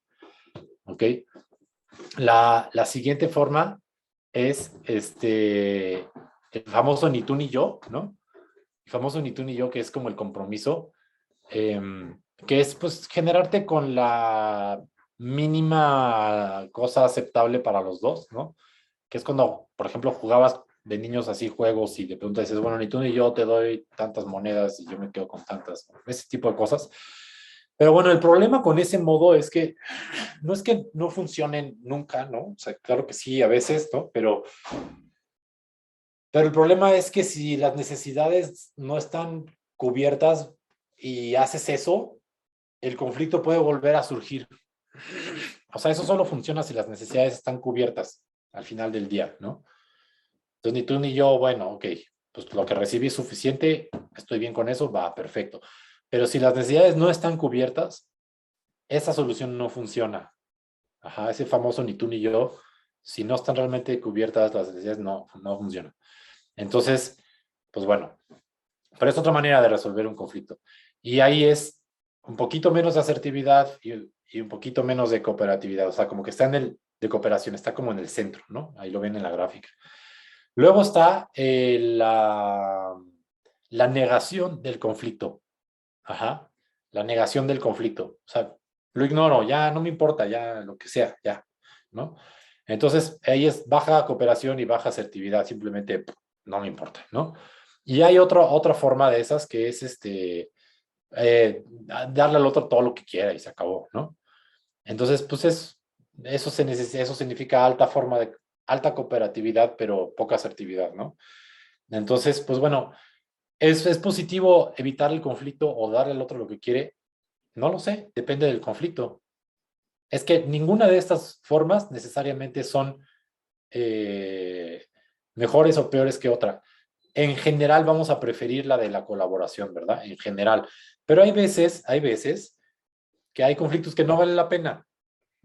¿Ok? La siguiente forma es el famoso ni tú ni yo, ¿no? El famoso ni tú ni yo, que es como el compromiso, eh, que es pues generarte con la mínima cosa aceptable para los dos, ¿no? Que es cuando, por ejemplo, jugabas de niños así juegos y de pronto dices, bueno, ni tú ni yo te doy tantas monedas y yo me quedo con tantas, ese tipo de cosas. Pero bueno, el problema con ese modo es que no funcionen nunca, ¿no? O sea, claro que sí, a veces, ¿no? Pero el problema es que si las necesidades no están cubiertas y haces eso, el conflicto puede volver a surgir. O sea, eso solo funciona si las necesidades están cubiertas al final del día, ¿no? Entonces, ni tú ni yo, bueno, ok, pues lo que recibí es suficiente, estoy bien con eso, va, perfecto. Pero si las necesidades no están cubiertas, esa solución no funciona. Ajá, ese famoso ni tú ni yo, si no están realmente cubiertas las necesidades, no funciona. Entonces, pues bueno, pero es otra manera de resolver un conflicto. Y ahí es un poquito menos de asertividad y un poquito menos de cooperatividad. O sea, como que está en el de cooperación, está como en el centro, ¿no? Ahí lo ven en la gráfica. Luego está la negación del conflicto. Ajá. La negación del conflicto. O sea, lo ignoro, ya no me importa, ya lo que sea, ya, ¿no? Entonces, ahí es baja cooperación y baja asertividad, simplemente no me importa, ¿no? Y hay otra forma de esas que es darle al otro todo lo que quiera y se acabó, ¿no? Entonces, pues eso significa alta cooperatividad, pero poca asertividad, ¿no? Entonces, pues bueno, ¿es positivo evitar el conflicto o darle al otro lo que quiere? No lo sé, depende del conflicto. Es que ninguna de estas formas necesariamente son eh, mejores o peores que otra. En general vamos a preferir la de la colaboración, ¿verdad? En general. Pero hay veces que hay conflictos que no valen la pena,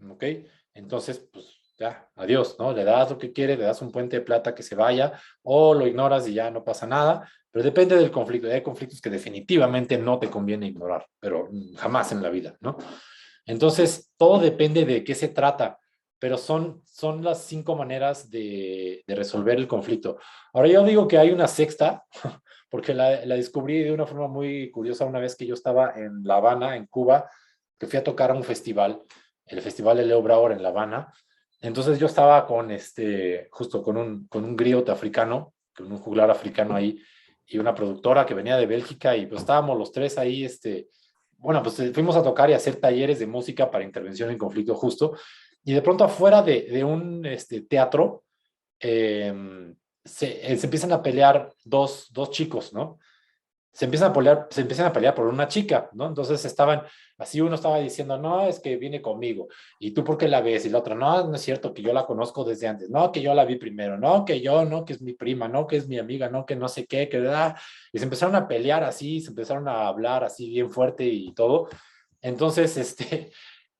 ¿ok? Entonces, pues ya, adiós, ¿no? Le das lo que quiere, le das un puente de plata que se vaya o lo ignoras y ya no pasa nada, pero depende del conflicto. Hay conflictos que definitivamente no te conviene ignorar, pero jamás en la vida, ¿no? Entonces, todo depende de qué se trata, pero son las 5 maneras de resolver el conflicto. Ahora yo digo que hay una sexta, porque la descubrí de una forma muy curiosa una vez que yo estaba en La Habana, en Cuba, que fui a tocar a un festival, el Festival de Leo Brauer en La Habana. Entonces yo estaba justo con un griot africano, con un juglar africano ahí, y una productora que venía de Bélgica, y pues estábamos los tres ahí, bueno, pues fuimos a tocar y a hacer talleres de música para intervención en conflicto justo, y de pronto afuera de un teatro, se empiezan a pelear dos chicos, ¿no? Se empiezan a pelear por una chica, ¿no? Entonces así uno estaba diciendo, no, es que viene conmigo, y tú por qué la ves, y la otra, no, no es cierto, que yo la conozco desde antes, no, que yo la vi primero, no, que yo, no, que es mi prima, no, que es mi amiga, no, que no sé qué, y se empezaron a pelear así, se empezaron a hablar así bien fuerte y todo. Entonces,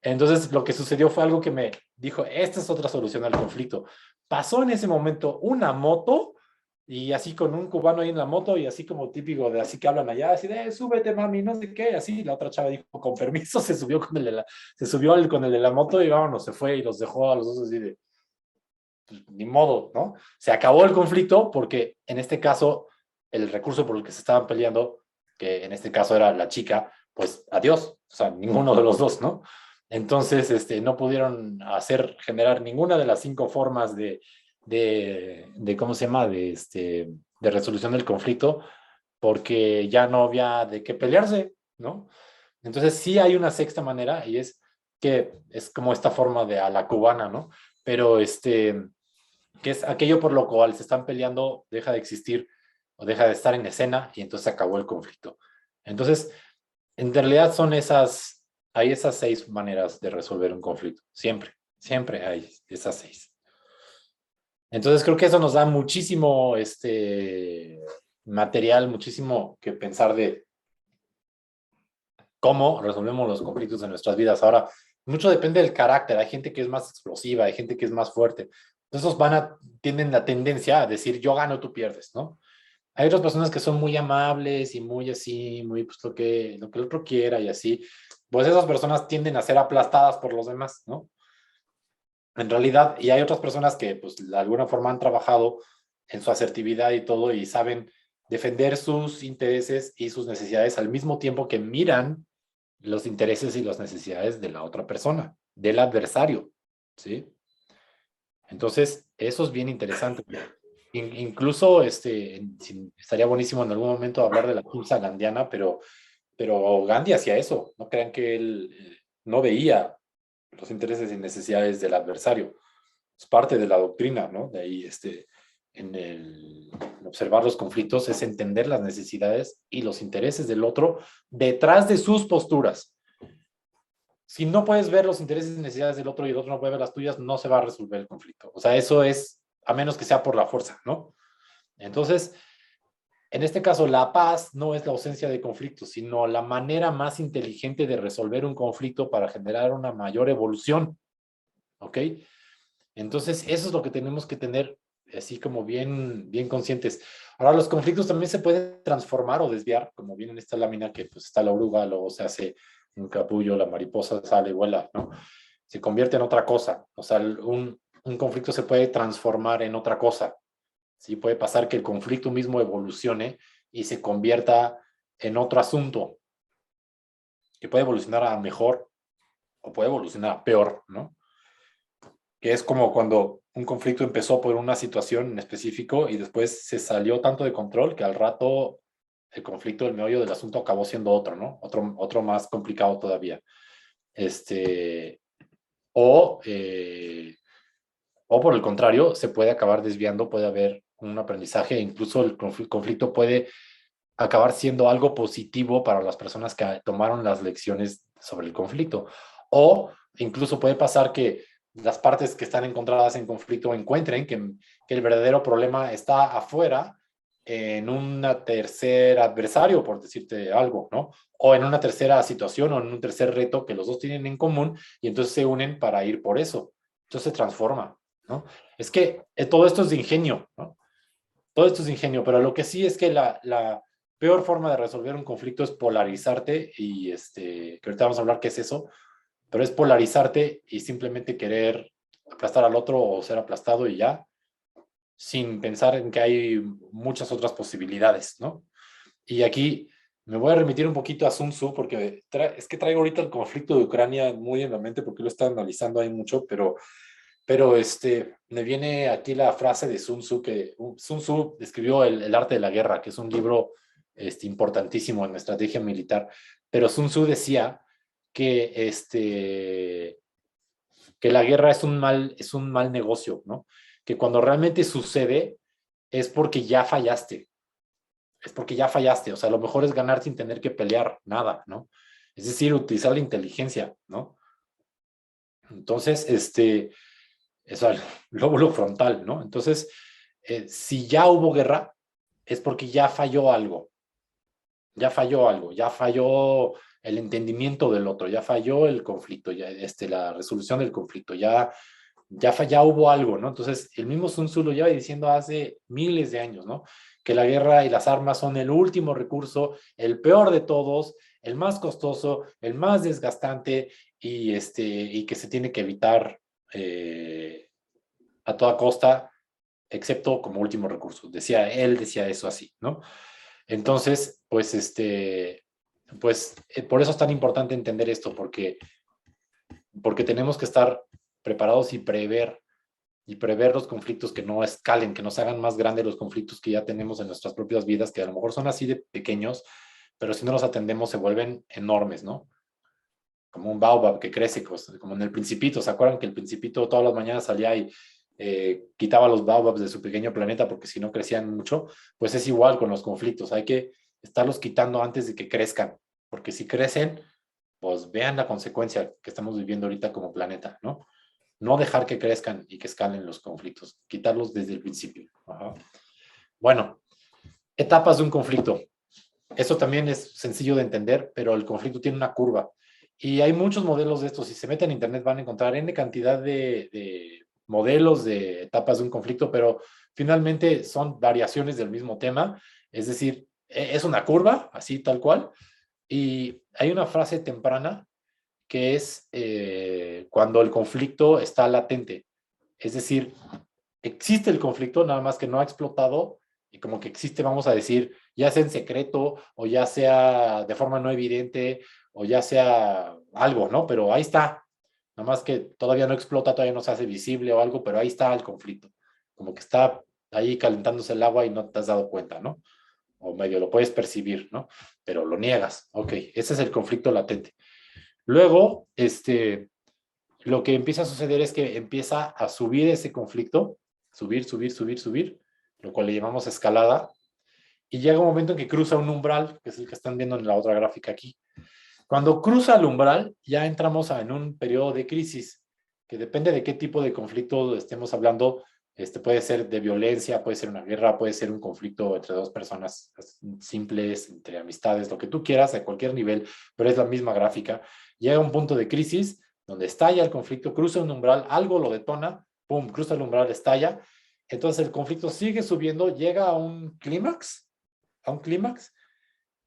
entonces lo que sucedió fue algo que me dijo, esta es otra solución al conflicto. Pasó en ese momento una moto y así con un cubano ahí en la moto y así como típico de así que hablan allá, así de súbete mami, no sé qué, así la otra chava dijo con permiso, se subió con el de la moto y vámonos, se fue y los dejó a los dos así de pues, ni modo, ¿no? Se acabó el conflicto porque en este caso el recurso por el que se estaban peleando, que en este caso era la chica, pues adiós, o sea, ninguno de los dos, ¿no? Entonces, no pudieron generar ninguna de las 5 formas ¿cómo se llama? De resolución del conflicto, porque ya no había de qué pelearse, ¿no? Entonces sí hay una sexta manera y es que es como esta forma de a la cubana, ¿no? Pero que es aquello por lo cual se están peleando, deja de existir o deja de estar en escena y entonces acabó el conflicto. Entonces, en realidad hay esas 6 maneras de resolver un conflicto. Siempre hay esas 6. Entonces creo que eso nos da muchísimo material, muchísimo que pensar de cómo resolvemos los conflictos en nuestras vidas. Ahora, mucho depende del carácter. Hay gente que es más explosiva, hay gente que es más fuerte. Entonces tienen la tendencia a decir yo gano, tú pierdes, ¿no? Hay otras personas que son muy amables y muy así, muy pues lo que el otro quiera y así. Pues esas personas tienden a ser aplastadas por los demás, ¿no? En realidad, y hay otras personas que pues de alguna forma han trabajado en su asertividad y todo y saben defender sus intereses y sus necesidades al mismo tiempo que miran los intereses y las necesidades de la otra persona, del adversario, ¿sí? Entonces, eso es bien interesante. Incluso, estaría buenísimo en algún momento hablar de la pulsa gandiana, pero Gandhi hacía eso. No crean que él no veía los intereses y necesidades del adversario. Es parte de la doctrina, ¿no? De ahí, en observar los conflictos es entender las necesidades y los intereses del otro detrás de sus posturas. Si no puedes ver los intereses y necesidades del otro y el otro no puede ver las tuyas, no se va a resolver el conflicto. O sea, eso es, a menos que sea por la fuerza, ¿no? Entonces, en este caso, la paz no es la ausencia de conflictos, sino la manera más inteligente de resolver un conflicto para generar una mayor evolución, ¿ok? Entonces, eso es lo que tenemos que tener así como bien, bien conscientes. Ahora, los conflictos también se pueden transformar o desviar, como viene en esta lámina que pues está la oruga, luego se hace un capullo, la mariposa sale, vuela, ¿no? Se convierte en otra cosa. O sea, un conflicto se puede transformar en otra cosa. Sí, puede pasar que el conflicto mismo evolucione y se convierta en otro asunto, que puede evolucionar a mejor o puede evolucionar a peor, ¿no? Que es como cuando un conflicto empezó por una situación en específico y después se salió tanto de control que al rato el conflicto, el meollo del asunto acabó siendo otro, ¿no? Otro más complicado todavía. Este, o, eh, o por el contrario, se puede acabar desviando, puede haber un aprendizaje, e incluso el conflicto puede acabar siendo algo positivo para las personas que tomaron las lecciones sobre el conflicto. O incluso puede pasar que las partes que están encontradas en conflicto encuentren que el verdadero problema está afuera en un tercer adversario, por decirte algo, ¿no? O en una tercera situación o en un tercer reto que los dos tienen en común y entonces se unen para ir por eso. Entonces se transforma, ¿no? Es que todo esto es de ingenio, ¿no? Todo esto es ingenio, pero lo que sí es que la peor forma de resolver un conflicto es polarizarte y que ahorita vamos a hablar qué es eso, pero es polarizarte y simplemente querer aplastar al otro o ser aplastado y ya, sin pensar en que hay muchas otras posibilidades, ¿no? Y aquí me voy a remitir un poquito a Sun Tzu porque es que traigo ahorita el conflicto de Ucrania muy en la mente porque lo está analizando ahí mucho, pero me viene aquí la frase de Sun Tzu, que Sun Tzu escribió el arte de la guerra, que es un libro importantísimo en la estrategia militar, pero Sun Tzu decía que, que la guerra es un mal negocio, ¿no? Que cuando realmente sucede es porque ya fallaste, es porque ya fallaste, o sea, lo mejor es ganar sin tener que pelear nada, ¿no? Es decir, utilizar la inteligencia, ¿no? Entonces, eso el lóbulo frontal, ¿no? Entonces, si ya hubo guerra, es porque ya falló el entendimiento del otro, ya falló el conflicto, ya, la resolución del conflicto, ya hubo algo, ¿no? Entonces, el mismo Sun Tzu lo lleva diciendo hace miles de años, ¿no? Que la guerra y las armas son el último recurso, el peor de todos, el más costoso, el más desgastante y que se tiene que evitar a toda costa, excepto como último recurso. Él decía eso así, ¿no? Entonces, pues, por eso es tan importante entender esto, porque porque tenemos que estar preparados y prever los conflictos que no escalen, que nos hagan más grandes los conflictos que ya tenemos en nuestras propias vidas, que a lo mejor son así de pequeños, pero si no los atendemos se vuelven enormes, ¿no? Como un baobab que crece, como en el Principito. ¿Se acuerdan que el Principito todas las mañanas salía y quitaba los baobabs de su pequeño planeta porque si no crecían mucho? Pues es igual con los conflictos, hay que estarlos quitando antes de que crezcan, porque si crecen, pues vean la consecuencia que estamos viviendo ahorita como planeta, ¿no? No dejar que crezcan y que escalen los conflictos, quitarlos desde el principio. Ajá. Bueno, etapas de un conflicto. Eso también es sencillo de entender, pero el conflicto tiene una curva. Y hay muchos modelos de estos. Si se meten en internet van a encontrar N cantidad de modelos de etapas de un conflicto, pero finalmente son variaciones del mismo tema. Es decir, es una curva, así tal cual. Y hay una frase temprana que es cuando el conflicto está latente. Es decir, existe el conflicto, nada más que no ha explotado y como que existe, vamos a decir, ya sea en secreto o ya sea de forma no evidente o ya sea algo, ¿no? Pero ahí está. Nada más que todavía no explota, todavía no se hace visible o algo, pero ahí está el conflicto. Como que está ahí calentándose el agua y no te has dado cuenta, ¿no? O medio lo puedes percibir, ¿no? Pero lo niegas. Ok, ese es el conflicto latente. Luego, lo que empieza a suceder es que empieza a subir ese conflicto, subir, lo cual le llamamos escalada, y llega un momento en que cruza un umbral, que es el que están viendo en la otra gráfica aquí. Cuando cruza el umbral, ya entramos en un periodo de crisis, que depende de qué tipo de conflicto estemos hablando. Puede ser de violencia, puede ser una guerra, puede ser un conflicto entre dos personas simples, entre amistades, lo que tú quieras, a cualquier nivel, pero es la misma gráfica. Llega un punto de crisis donde estalla el conflicto, cruza un umbral, algo lo detona, pum, cruza el umbral, estalla. Entonces el conflicto sigue subiendo, llega a un clímax,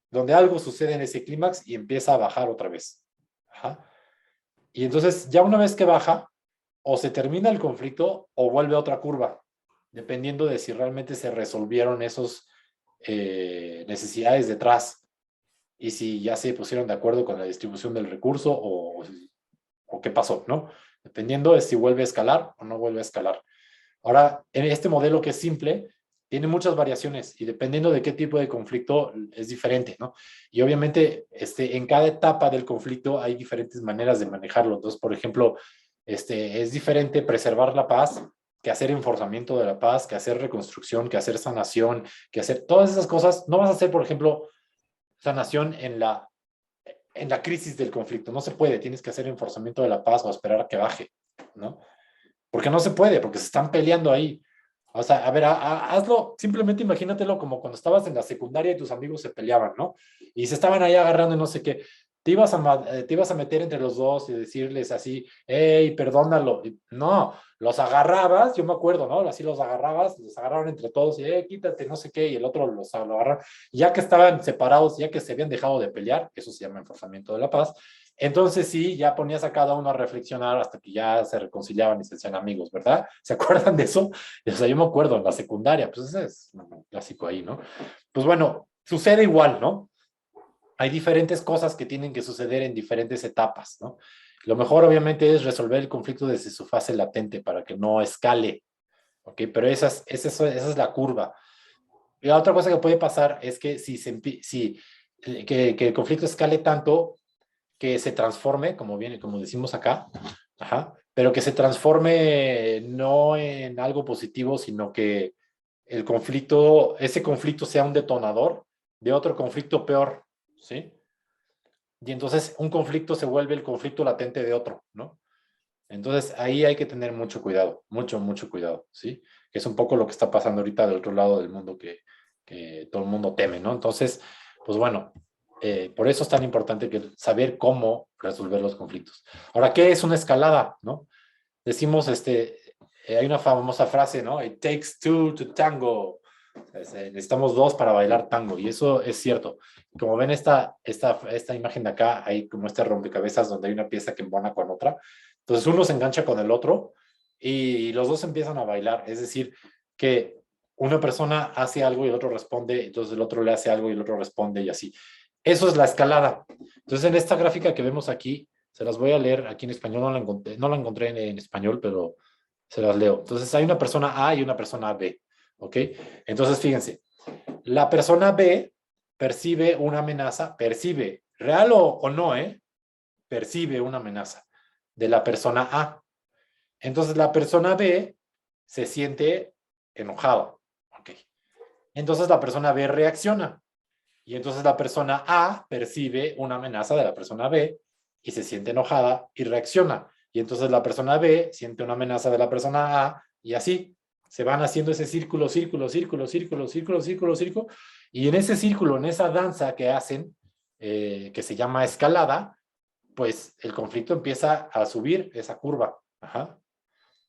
donde algo sucede en ese clímax y empieza a bajar otra vez. Ajá. Y entonces ya una vez que baja, o se termina el conflicto o vuelve a otra curva, dependiendo de si realmente se resolvieron esos necesidades detrás y si ya se pusieron de acuerdo con la distribución del recurso o qué pasó, ¿no? Dependiendo de si vuelve a escalar o no vuelve a escalar. Ahora, en este modelo que es simple, tiene muchas variaciones y dependiendo de qué tipo de conflicto es diferente, ¿no? Y obviamente en cada etapa del conflicto hay diferentes maneras de manejarlo. Entonces, por ejemplo, es diferente preservar la paz que hacer enforzamiento de la paz, que hacer reconstrucción, que hacer sanación, que hacer todas esas cosas. No vas a hacer, por ejemplo, sanación en la crisis del conflicto. No se puede. Tienes que hacer enforzamiento de la paz o esperar a que baje, ¿no? Porque no se puede, porque se están peleando ahí. O sea, a ver, hazlo, simplemente imagínatelo como cuando estabas en la secundaria y tus amigos se peleaban, ¿no? Y se estaban ahí agarrando y no sé qué. Te ibas a meter entre los dos y decirles así, hey, perdónalo. Y no, los agarrabas, yo me acuerdo, ¿no? Así los agarrabas, los agarraron entre todos y, quítate, no sé qué, y el otro lo agarraba. Ya que estaban separados, ya que se habían dejado de pelear, eso se llama enforzamiento de la paz, entonces sí, ya ponías a cada uno a reflexionar hasta que ya se reconciliaban y se hacían amigos, ¿verdad? ¿Se acuerdan de eso? O sea, yo me acuerdo en la secundaria, pues ese es un clásico ahí, ¿no? Pues bueno, sucede igual, ¿no? Hay diferentes cosas que tienen que suceder en diferentes etapas, ¿no? Lo mejor obviamente es resolver el conflicto desde su fase latente para que no escale, ¿ok? Pero esa es la curva. Y la otra cosa que puede pasar es que que el conflicto escale tanto que se transforme, como decimos acá, ajá, pero que se transforme no en algo positivo, sino que ese conflicto sea un detonador de otro conflicto peor, ¿sí? Y entonces un conflicto se vuelve el conflicto latente de otro, ¿no? Entonces ahí hay que tener mucho cuidado, mucho cuidado, ¿sí? Que es un poco lo que está pasando ahorita del otro lado del mundo que todo el mundo teme, ¿no? Entonces, pues bueno, por eso es tan importante saber cómo resolver los conflictos. Ahora, ¿qué es una escalada, no? Decimos, hay una famosa frase, ¿no? It takes two to tango. Necesitamos dos para bailar tango, y eso es cierto. Como ven esta imagen de acá, hay como este rompecabezas donde hay una pieza que embona con otra. Entonces uno se engancha con el otro y los dos empiezan a bailar. Es decir, que una persona hace algo y el otro responde, entonces el otro le hace algo y el otro responde y así. Eso es la escalada. Entonces en esta gráfica que vemos aquí, Se las voy a leer aquí en español, no la encontré en español, pero se las leo. Entonces hay una persona A y una persona B, ¿ok? Entonces fíjense, la persona B percibe una amenaza, percibe, real o no, percibe una amenaza de la persona A. Entonces la persona B se siente enojada, ¿ok? Entonces la persona B reacciona. Y entonces la persona A percibe una amenaza de la persona B y se siente enojada y reacciona. Y entonces la persona B siente una amenaza de la persona A y así se van haciendo ese círculo, círculo, círculo, círculo, círculo, círculo, círculo. Y en ese círculo, en esa danza que hacen, que se llama escalada, pues el conflicto empieza a subir esa curva. Ajá.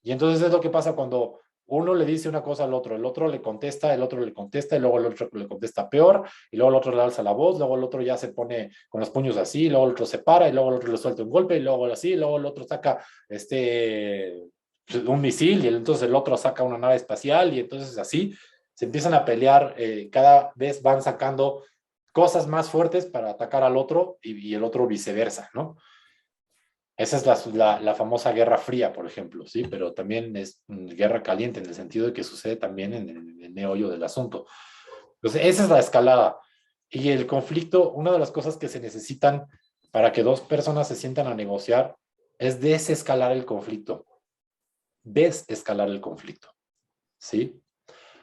Y entonces es lo que pasa cuando uno le dice una cosa al otro, el otro le contesta, el otro le contesta, y luego el otro le contesta peor, y luego el otro le alza la voz, luego el otro ya se pone con los puños así, y luego el otro se para, y luego el otro le suelta un golpe, y luego así, y luego el otro saca un misil, y entonces el otro saca una nave espacial, y entonces así se empiezan a pelear, cada vez van sacando cosas más fuertes para atacar al otro y el otro viceversa, ¿no? Esa es la famosa Guerra Fría, por ejemplo, ¿sí? Pero también es guerra caliente en el sentido de que sucede también en el meollo del asunto. Entonces, esa es la escalada. Y el conflicto, una de las cosas que se necesitan para que dos personas se sientan a negociar es desescalar el conflicto. Desescalar el conflicto, ¿sí?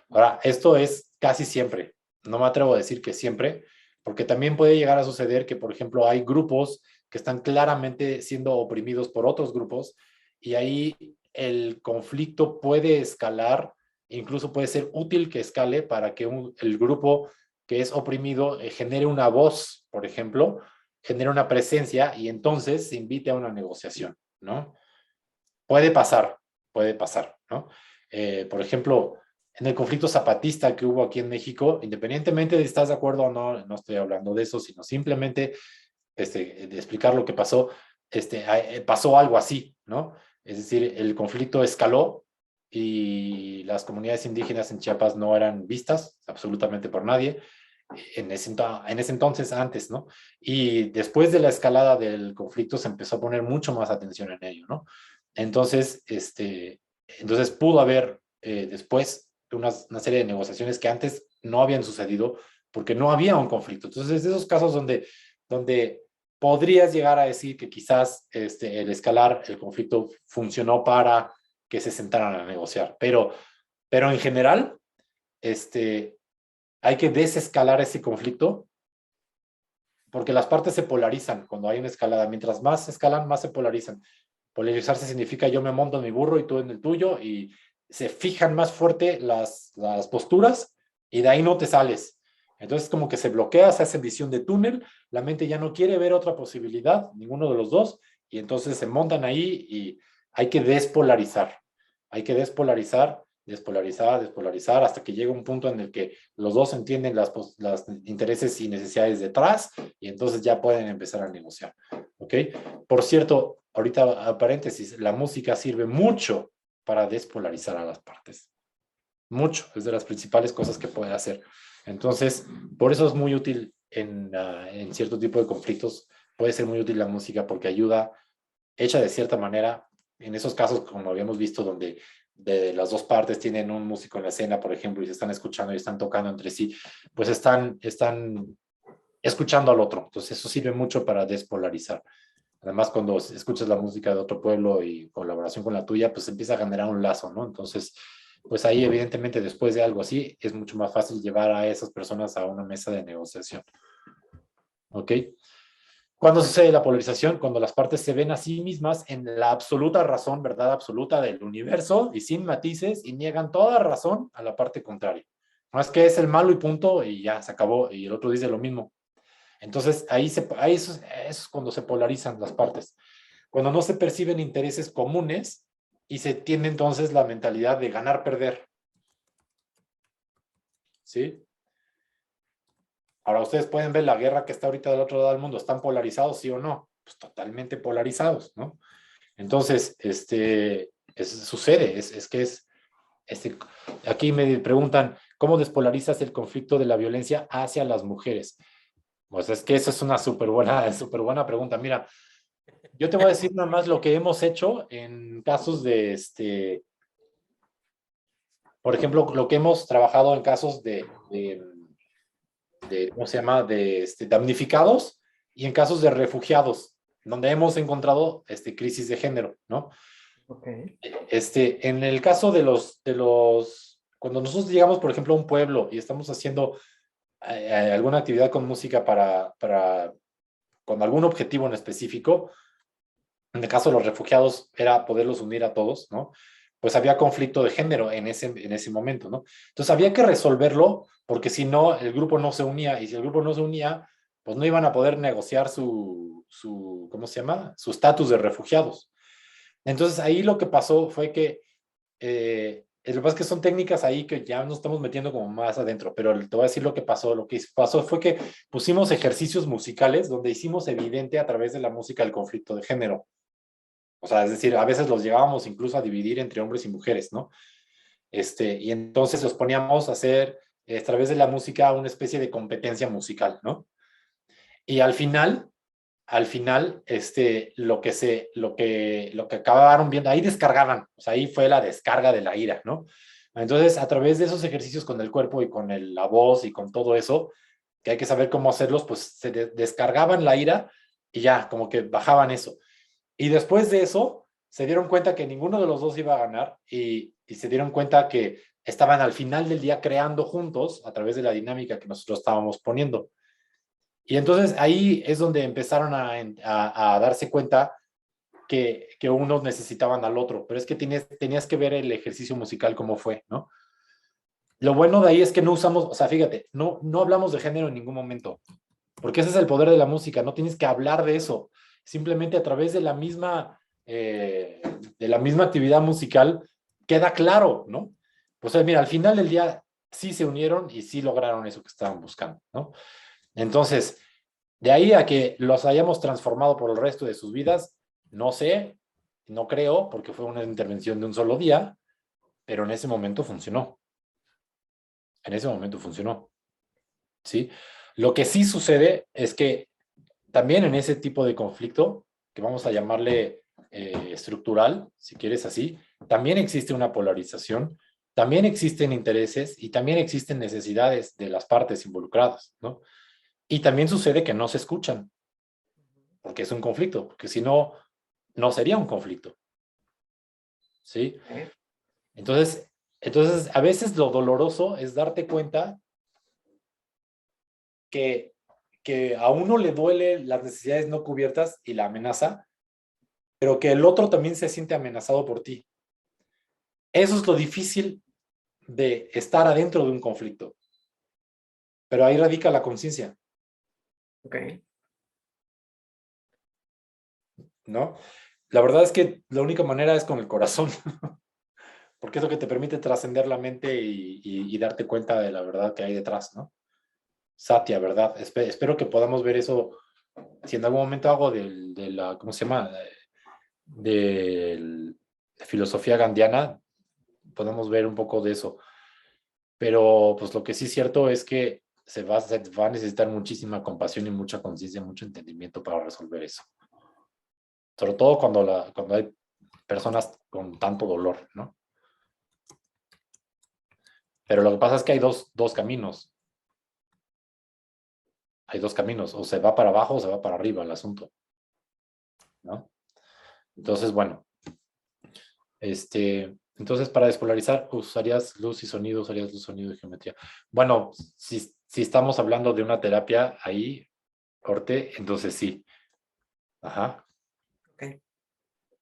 Ahora, esto es casi siempre. No me atrevo a decir que siempre, porque también puede llegar a suceder que, por ejemplo, hay grupos que están claramente siendo oprimidos por otros grupos y ahí el conflicto puede escalar, incluso puede ser útil que escale para que el grupo que es oprimido genere una voz, por ejemplo, genere una presencia y entonces se invite a una negociación, ¿no? Puede pasar, ¿no? Por ejemplo, en el conflicto zapatista que hubo aquí en México, independientemente de si estás de acuerdo o no, no estoy hablando de eso, sino simplemente de explicar lo que pasó, pasó algo así, ¿no? Es decir, el conflicto escaló y las comunidades indígenas en Chiapas no eran vistas absolutamente por nadie en ese entonces, antes, ¿no? Y después de la escalada del conflicto se empezó a poner mucho más atención en ello, ¿no? Entonces, entonces pudo haber después una serie de negociaciones que antes no habían sucedido porque no había un conflicto. Entonces, es de esos casos donde podrías llegar a decir que quizás el escalar el conflicto funcionó para que se sentaran a negociar, pero en general, hay que desescalar ese conflicto porque las partes se polarizan cuando hay una escalada. Mientras más escalan, más se polarizan. Polarizarse significa yo me monto en mi burro y tú en el tuyo y se fijan más fuerte las posturas y de ahí no te sales. Entonces como que se bloquea, se hace visión de túnel, la mente ya no quiere ver otra posibilidad, ninguno de los dos, y entonces se montan ahí y hay que despolarizar. Hay que despolarizar, despolarizar, despolarizar, hasta que llega un punto en el que los dos entienden los intereses y necesidades detrás y entonces ya pueden empezar a negociar. ¿Ok? Por cierto, ahorita a paréntesis, la música sirve mucho para despolarizar a las partes. Mucho, es de las principales cosas que puede hacer. Entonces, por eso es muy útil en cierto tipo de conflictos, puede ser muy útil la música porque ayuda, hecha de cierta manera, en esos casos, como habíamos visto, donde de las dos partes tienen un músico en la escena, por ejemplo, y se están escuchando y están tocando entre sí, pues están escuchando al otro. Entonces, eso sirve mucho para despolarizar. Además, cuando escuchas la música de otro pueblo y colaboración con la tuya, pues empieza a generar un lazo, ¿no? Entonces, pues ahí evidentemente después de algo así, es mucho más fácil llevar a esas personas a una mesa de negociación. ¿Ok? ¿Cuándo sucede la polarización? Cuando las partes se ven a sí mismas en la absoluta razón, verdad absoluta del universo y sin matices y niegan toda razón a la parte contraria. No es que es el malo y punto y ya se acabó y el otro dice lo mismo. Entonces ahí es cuando se polarizan las partes. Cuando no se perciben intereses comunes y se tiene entonces la mentalidad de ganar-perder. ¿Sí? Ahora ustedes pueden ver la guerra que está ahorita del otro lado del mundo. ¿Están polarizados, sí o no? Pues totalmente polarizados, ¿no? Entonces, sucede, es que es, aquí me preguntan, ¿cómo despolarizas el conflicto de la violencia hacia las mujeres? Pues es que esa es una súper buena pregunta. Mira, Yo te voy a decir nada más lo que hemos hecho en casos de, por ejemplo, lo que hemos trabajado en casos de ¿cómo se llama? De damnificados y en casos de refugiados, donde hemos encontrado crisis de género, ¿no? Ok, En el caso cuando nosotros llegamos, por ejemplo, a un pueblo y estamos haciendo alguna actividad con música con algún objetivo en específico, en el caso de los refugiados era poderlos unir a todos, ¿no? Pues había conflicto de género en ese momento, ¿no? Entonces había que resolverlo porque si no, el grupo no se unía y si el grupo no se unía, pues no iban a poder negociar ¿cómo se llama? Su estatus de refugiados. Entonces ahí lo que pasó fue que, lo que pasa es que son técnicas ahí que ya nos estamos metiendo como más adentro, pero te voy a decir lo que pasó. Lo que pasó fue que pusimos ejercicios musicales donde hicimos evidente a través de la música el conflicto de género. O sea, es decir, a veces los llegábamos incluso a dividir entre hombres y mujeres, ¿no? Y entonces los poníamos a hacer a través de la música una especie de competencia musical, ¿no? Y al final, lo que acabaron viendo, ahí descargaban, o sea, ahí fue la descarga de la ira, ¿no? Entonces, a través de esos ejercicios con el cuerpo y con la voz y con todo eso, que hay que saber cómo hacerlos, pues se descargaban la ira y ya, como que bajaban eso. Y después de eso, se dieron cuenta que ninguno de los dos iba a ganar y se dieron cuenta que estaban al final del día creando juntos a través de la dinámica que nosotros estábamos poniendo. Y entonces ahí es donde empezaron a darse cuenta que unos necesitaban al otro, pero es que tenías que ver el ejercicio musical cómo fue, ¿no? Lo bueno de ahí es que no usamos, o sea, fíjate, no hablamos de género en ningún momento, porque ese es el poder de la música, no tienes que hablar de eso, simplemente a través de la misma actividad musical queda claro, ¿no? Pues mira, al final del día sí se unieron y sí lograron eso que estaban buscando, ¿no? Entonces, de ahí a que los hayamos transformado por el resto de sus vidas, no sé, no creo, porque fue una intervención de un solo día, pero en ese momento funcionó. En ese momento funcionó, ¿sí? Lo que sí sucede es que también en ese tipo de conflicto, que vamos a llamarle estructural, si quieres así, también existe una polarización, también existen intereses y también existen necesidades de las partes involucradas, ¿no? Y también sucede que no se escuchan, porque es un conflicto, porque si no, no sería un conflicto, ¿sí? Entonces, a veces lo doloroso es darte cuenta que, que a uno le duele las necesidades no cubiertas y la amenaza, pero que el otro también se siente amenazado por ti. Eso es lo difícil de estar adentro de un conflicto, pero ahí radica la conciencia, ok. ¿no? La verdad es que la única manera es con el corazón, porque es lo que te permite trascender la mente y darte cuenta de la verdad que hay detrás, ¿no? Satya, ¿verdad? Espero que podamos ver eso. Si en algún momento hago de la, ¿cómo se llama? De filosofía gandiana, podemos ver un poco de eso. Pero pues lo que sí es cierto es que se va a necesitar muchísima compasión y mucha conciencia, mucho entendimiento para resolver eso. Sobre todo cuando hay personas con tanto dolor, ¿no? Pero lo que pasa es que hay dos caminos. Hay dos caminos. O se va para abajo o se va para arriba el asunto, ¿no? Entonces, bueno, entonces para despolarizar usarías luz y sonido, usarías luz, sonido y geometría. Bueno, si estamos hablando de una terapia ahí, corte, entonces sí. Ajá, Ok.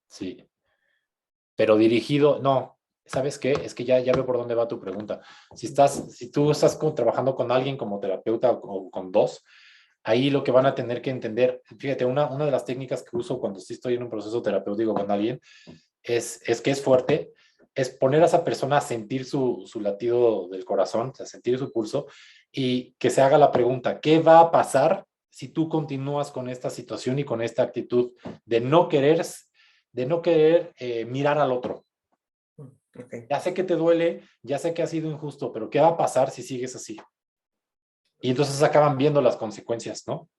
sí. Pero dirigido, no. ¿Sabes qué? Es que ya veo por dónde va tu pregunta. Si tú estás trabajando con alguien como terapeuta o con dos, ahí lo que van a tener que entender, fíjate, una de las técnicas que uso cuando sí estoy en un proceso terapéutico con alguien es que es fuerte, es poner a esa persona a sentir su latido del corazón, a sentir su pulso y que se haga la pregunta, ¿qué va a pasar si tú continúas con esta situación y con esta actitud de no querer mirar al otro? Ok. Ya sé que te duele, ya sé que ha sido injusto, pero ¿qué va a pasar si sigues así? Y entonces acaban viendo las consecuencias, ¿no?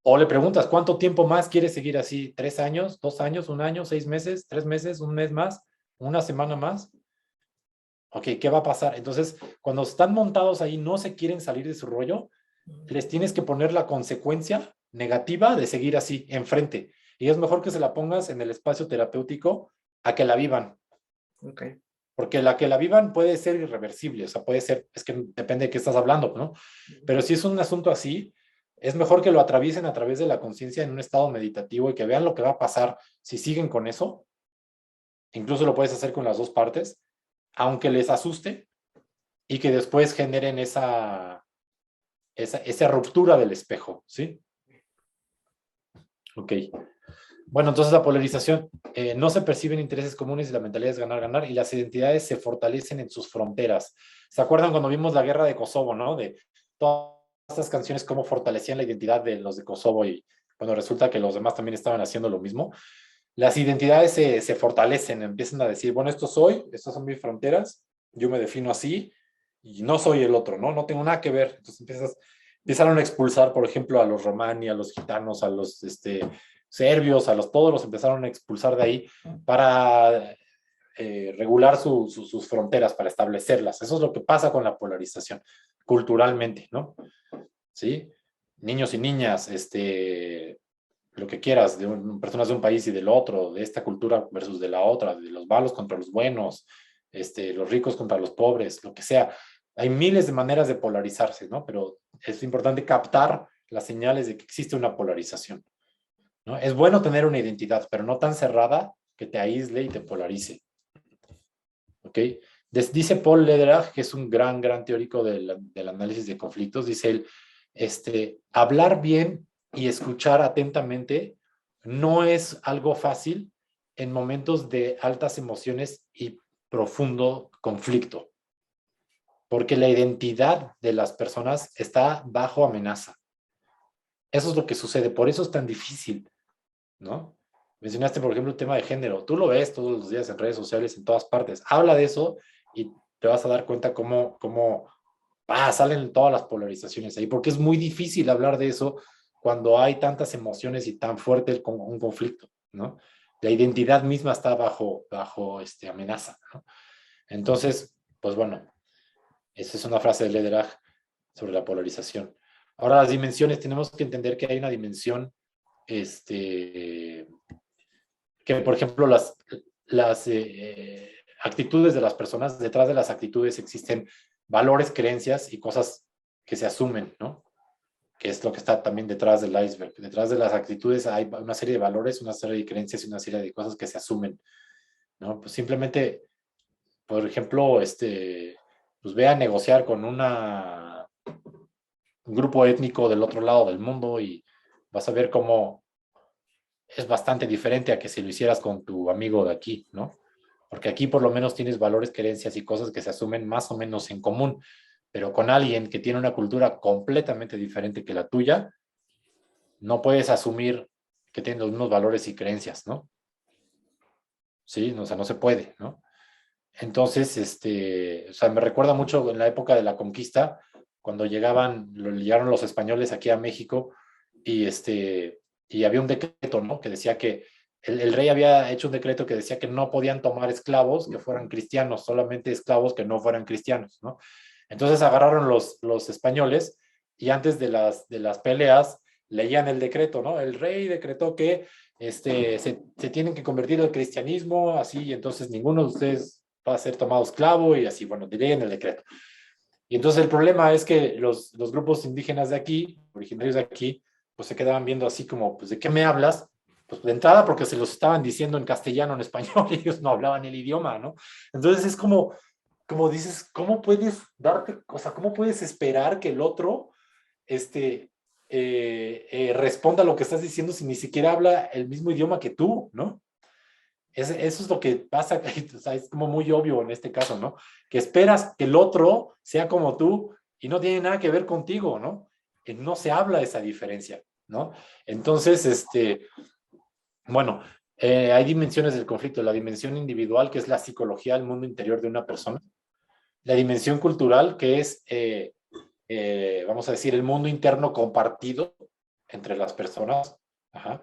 O le preguntas, ¿cuánto tiempo más quieres seguir así? ¿3 años? ¿2 años? ¿1 año? ¿6 meses? ¿3 meses? ¿1 mes más? ¿Una semana más? Ok, ¿qué va a pasar? Entonces, cuando están montados ahí, no se quieren salir de su rollo, les tienes que poner la consecuencia negativa de seguir así, enfrente. Y es mejor que se la pongas en el espacio terapéutico a que la vivan. Ok. Porque la que la vivan puede ser irreversible, o sea, puede ser, es que depende de qué estás hablando, ¿no? Pero si es un asunto así, es mejor que lo atraviesen a través de la conciencia en un estado meditativo y que vean lo que va a pasar si siguen con eso. Incluso lo puedes hacer con las dos partes, aunque les asuste y que después generen esa ruptura del espejo, ¿sí? Ok. Bueno, entonces la polarización, no se perciben intereses comunes y la mentalidad es ganar, ganar, y las identidades se fortalecen en sus fronteras. ¿Se acuerdan cuando vimos la guerra de Kosovo, no? De todas estas canciones, cómo fortalecían la identidad de los de Kosovo y bueno, resulta que los demás también estaban haciendo lo mismo. Las identidades se fortalecen, empiezan a decir, bueno, esto soy, estas son mis fronteras, yo me defino así y no soy el otro, ¿no? No tengo nada que ver. Entonces empezaron a expulsar, por ejemplo, a los romani, a los gitanos, a los serbios, todos los empezaron a expulsar de ahí para regular sus fronteras, para establecerlas. Eso es lo que pasa con la polarización, culturalmente, ¿no? ¿Sí? Niños y niñas, lo que quieras, personas de un país y del otro, de esta cultura versus de la otra, de los malos contra los buenos, los ricos contra los pobres, lo que sea. Hay miles de maneras de polarizarse, ¿no? Pero es importante captar las señales de que existe una polarización, ¿no? Es bueno tener una identidad, pero no tan cerrada que te aísle y te polarice. ¿Ok? Dice Paul Lederach, que es un gran teórico del análisis de conflictos, dice él, hablar bien y escuchar atentamente no es algo fácil en momentos de altas emociones y profundo conflicto, porque la identidad de las personas está bajo amenaza. Eso es lo que sucede, por eso es tan difícil, ¿no? Mencionaste, por ejemplo, el tema de género. Tú lo ves todos los días en redes sociales, en todas partes. Habla de eso y te vas a dar cuenta cómo salen todas las polarizaciones ahí, porque es muy difícil hablar de eso cuando hay tantas emociones y tan fuerte un conflicto, ¿no? La identidad misma está bajo amenaza, ¿no? Entonces, pues bueno, esa es una frase de Lederach sobre la polarización. Ahora, las dimensiones, tenemos que entender que hay una dimensión, que por ejemplo las actitudes de las personas, detrás de las actitudes existen valores, creencias y cosas que se asumen, ¿no? Que es lo que está también detrás del iceberg. Detrás de las actitudes hay una serie de valores, una serie de creencias y una serie de cosas que se asumen, ¿no? Pues simplemente, por ejemplo, pues ve a negociar con un grupo étnico del otro lado del mundo y vas a ver cómo es bastante diferente a que si lo hicieras con tu amigo de aquí, ¿no? Porque aquí por lo menos tienes valores, creencias y cosas que se asumen más o menos en común, pero con alguien que tiene una cultura completamente diferente que la tuya, no puedes asumir que tiene los mismos valores y creencias, ¿no? Sí, o sea, no se puede, ¿no? Entonces, o sea, me recuerda mucho en la época de la conquista, cuando llegaron los españoles aquí a México y y había un decreto, ¿no? Que decía que el rey había hecho un decreto que decía que no podían tomar esclavos que fueran cristianos, solamente esclavos que no fueran cristianos, ¿no? Entonces agarraron los españoles y antes de las peleas leían el decreto, ¿no? El rey decretó que se tienen que convertir al cristianismo, así, y entonces ninguno de ustedes va a ser tomado esclavo y así, bueno, leen el decreto. Y entonces el problema es que los grupos indígenas de aquí, originarios de aquí, pues se quedaban viendo así como, pues, ¿de qué me hablas? Pues de entrada porque se los estaban diciendo en castellano, en español, y ellos no hablaban el idioma, ¿no? Entonces es como dices, ¿cómo puedes darte, o sea, cómo puedes esperar que el otro, responda a lo que estás diciendo si ni siquiera habla el mismo idioma que tú, ¿no? Eso es lo que pasa, o sea, es como muy obvio en este caso, ¿no? Que esperas que el otro sea como tú y no tiene nada que ver contigo, ¿no? No se habla de esa diferencia, ¿no? Entonces, bueno, hay dimensiones del conflicto, la dimensión individual, que es la psicología del mundo interior de una persona, la dimensión cultural, que es, vamos a decir, el mundo interno compartido, entre las personas. Ajá.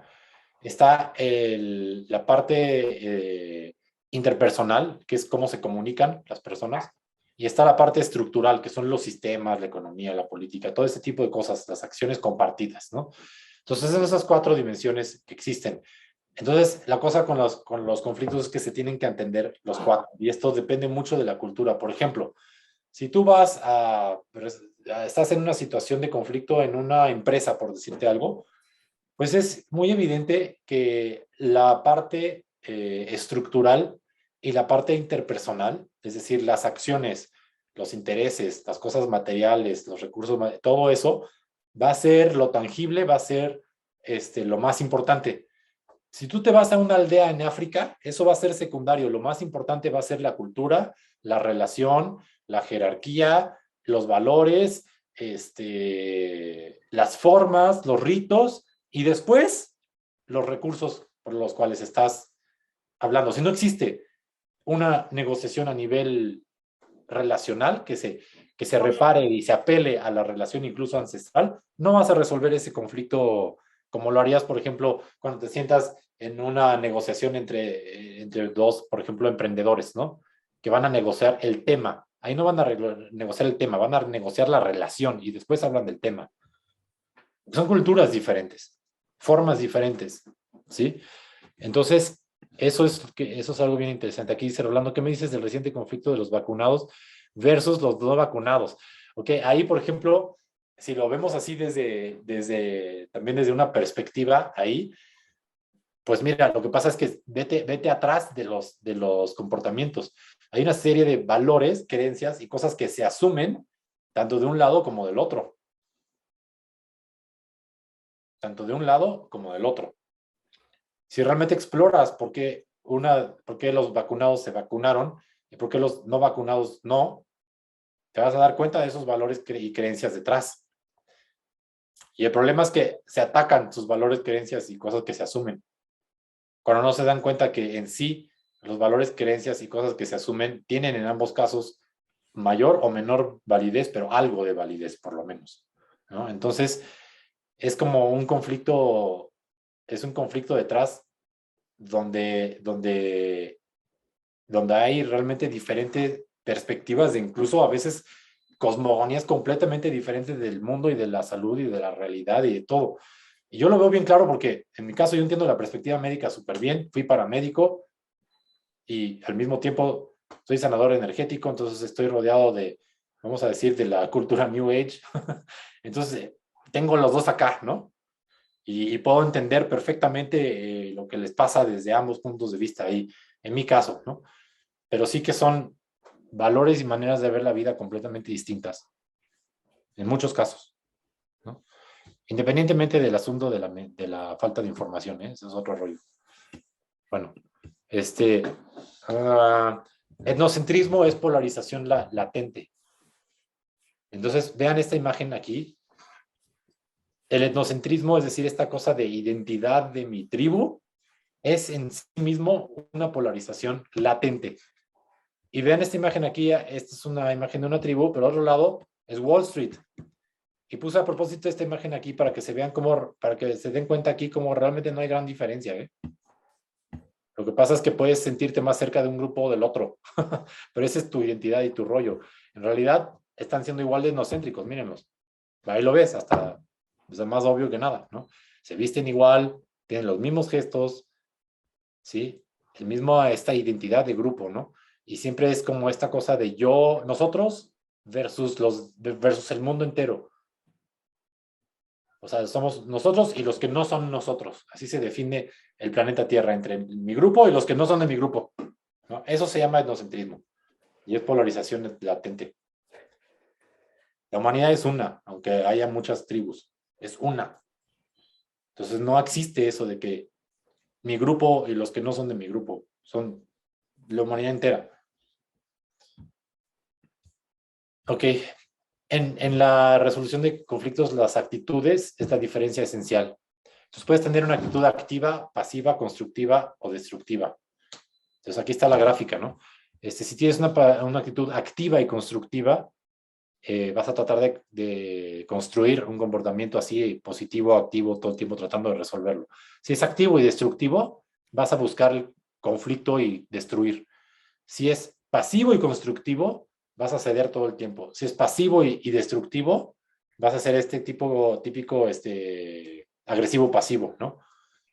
Está la parte interpersonal, que es cómo se comunican las personas, y está la parte estructural, que son los sistemas, la economía, la política, todo ese tipo de cosas, las acciones compartidas, ¿no? Entonces, son esas 4 dimensiones que existen. Entonces, la cosa con los conflictos es que se tienen que entender los 4, y esto depende mucho de la cultura. Por ejemplo, si tú estás en una situación de conflicto en una empresa, por decirte algo, pues es muy evidente que la parte estructural y la parte interpersonal, es decir, las acciones, los intereses, las cosas materiales, los recursos, todo eso va a ser lo tangible, va a ser lo más importante. Si tú te vas a una aldea en África, eso va a ser secundario. Lo más importante va a ser la cultura, la relación, la jerarquía, los valores, las formas, los ritos y después los recursos por los cuales estás hablando. Si no existe una negociación a nivel relacional que se repare y se apele a la relación incluso ancestral, no vas a resolver ese conflicto como lo harías, por ejemplo, cuando te sientas en una negociación entre 2, por ejemplo, emprendedores, ¿no? Que van a negociar el tema. Ahí no van a negociar el tema, van a negociar la relación y después hablan del tema. Son culturas diferentes, formas diferentes, ¿sí? Entonces, eso es algo bien interesante. Aquí dice Rolando, ¿qué me dices del reciente conflicto de los vacunados versus los no vacunados? Ok, ahí, por ejemplo, si lo vemos así también desde una perspectiva ahí, pues mira, lo que pasa es que vete atrás de los comportamientos. Hay una serie de valores, creencias y cosas que se asumen tanto de un lado como del otro. Tanto de un lado como del otro. Si realmente exploras por qué los vacunados se vacunaron y por qué los no vacunados no, te vas a dar cuenta de esos valores y creencias detrás. Y el problema es que se atacan sus valores, creencias y cosas que se asumen. Cuando no se dan cuenta que en sí los valores, creencias y cosas que se asumen tienen en ambos casos mayor o menor validez, pero algo de validez por lo menos, ¿no? Entonces, es como un conflicto detrás donde hay realmente diferentes perspectivas de incluso a veces cosmogonías completamente diferentes del mundo y de la salud y de la realidad y de todo. Y yo lo veo bien claro porque en mi caso yo entiendo la perspectiva médica súper bien, fui paramédico y al mismo tiempo soy sanador energético, entonces estoy rodeado de, vamos a decir, de la cultura New Age. Entonces tengo los dos acá, ¿no? Y puedo entender perfectamente lo que les pasa desde ambos puntos de vista ahí, en mi caso, ¿no? Pero sí que son valores y maneras de ver la vida completamente distintas, en muchos casos, ¿no? Independientemente del asunto de la falta de información, ¿eh? Eso es otro rollo. Bueno, etnocentrismo es polarización latente. Entonces, vean esta imagen aquí. El etnocentrismo, es decir, esta cosa de identidad de mi tribu, es en sí mismo una polarización latente. Y vean esta imagen aquí, esta es una imagen de una tribu, pero al otro lado es Wall Street. Y puse a propósito esta imagen aquí para que se vean para que se den cuenta aquí cómo realmente no hay gran diferencia, ¿eh? Lo que pasa es que puedes sentirte más cerca de un grupo o del otro, pero esa es tu identidad y tu rollo. En realidad están siendo igual de etnocéntricos, mírenlos. Ahí lo ves, hasta es más obvio que nada, ¿no? Se visten igual, tienen los mismos gestos, ¿sí? Esta identidad de grupo, ¿no? Y siempre es como esta cosa de nosotros versus el mundo entero. O sea, somos nosotros y los que no son nosotros. Así se define el planeta Tierra entre mi grupo y los que no son de mi grupo, ¿no? Eso se llama etnocentrismo y es polarización latente. La humanidad es una, aunque haya muchas tribus, es una. Entonces no existe eso de que mi grupo y los que no son de mi grupo son la humanidad entera. Ok, en la resolución de conflictos, las actitudes es la diferencia esencial. Entonces puedes tener una actitud activa, pasiva, constructiva o destructiva. Entonces aquí está la gráfica, ¿no? Si tienes una actitud activa y constructiva, vas a tratar de construir un comportamiento así, positivo, activo, todo el tiempo tratando de resolverlo. Si es activo y destructivo, vas a buscar el conflicto y destruir. Si es pasivo y constructivo, vas a ceder todo el tiempo. Si es pasivo y destructivo, vas a ser este tipo típico agresivo pasivo, ¿no?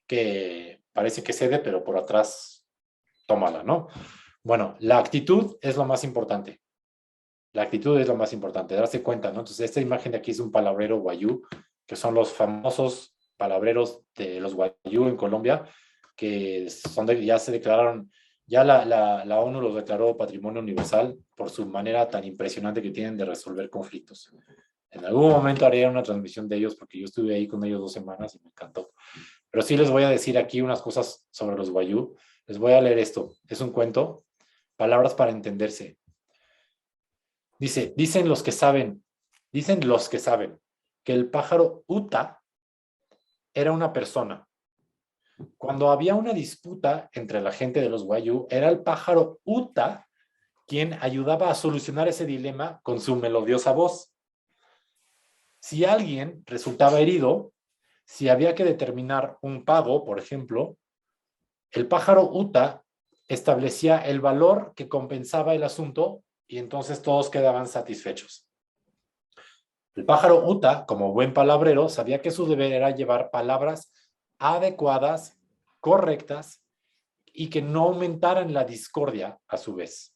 Que parece que cede, pero por atrás tómala, ¿no? Bueno, la actitud es lo más importante. La actitud es lo más importante, darse cuenta, ¿no? Entonces, esta imagen de aquí es un palabrero guayú, que son los famosos palabreros de los guayú en Colombia, que son ya se declararon, ya la ONU los declaró Patrimonio Universal por su manera tan impresionante que tienen de resolver conflictos. En algún momento haré una transmisión de ellos porque yo estuve ahí con ellos 2 semanas y me encantó. Pero sí les voy a decir aquí unas cosas sobre los guayú. Les voy a leer esto. Es un cuento, palabras para entenderse. Dicen los que saben que el pájaro Uta era una persona. Cuando había una disputa entre la gente de los Wayuu, era el pájaro Uta quien ayudaba a solucionar ese dilema con su melodiosa voz. Si alguien resultaba herido, si había que determinar un pago, por ejemplo, el pájaro Uta establecía el valor que compensaba el asunto y entonces todos quedaban satisfechos. El pájaro Uta, como buen palabrero, sabía que su deber era llevar palabras adecuadas, correctas y que no aumentaran la discordia a su vez.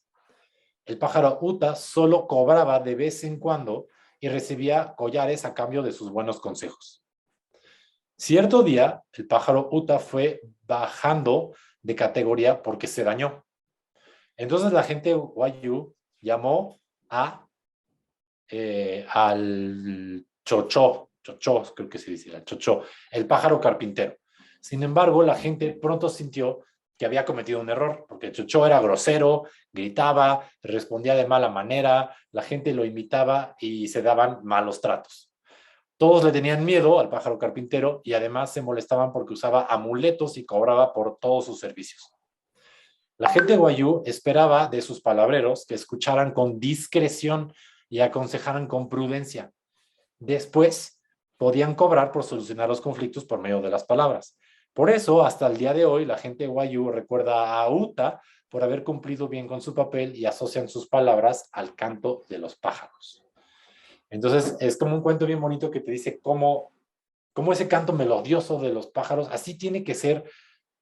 El pájaro Uta solo cobraba de vez en cuando y recibía collares a cambio de sus buenos consejos. Cierto día, el pájaro Uta fue bajando de categoría porque se dañó. Entonces la gente Wayuu llamó al chocho, creo que se dice, el chocho, el pájaro carpintero. Sin embargo, la gente pronto sintió que había cometido un error, porque el chocho era grosero, gritaba, respondía de mala manera, la gente lo imitaba y se daban malos tratos. Todos le tenían miedo al pájaro carpintero y además se molestaban porque usaba amuletos y cobraba por todos sus servicios. La gente guayú esperaba de sus palabreros que escucharan con discreción y aconsejaran con prudencia. Después, podían cobrar por solucionar los conflictos por medio de las palabras. Por eso, hasta el día de hoy, la gente guayú recuerda a Uta por haber cumplido bien con su papel y asocian sus palabras al canto de los pájaros. Entonces, es como un cuento bien bonito que te dice cómo ese canto melodioso de los pájaros, así tiene que ser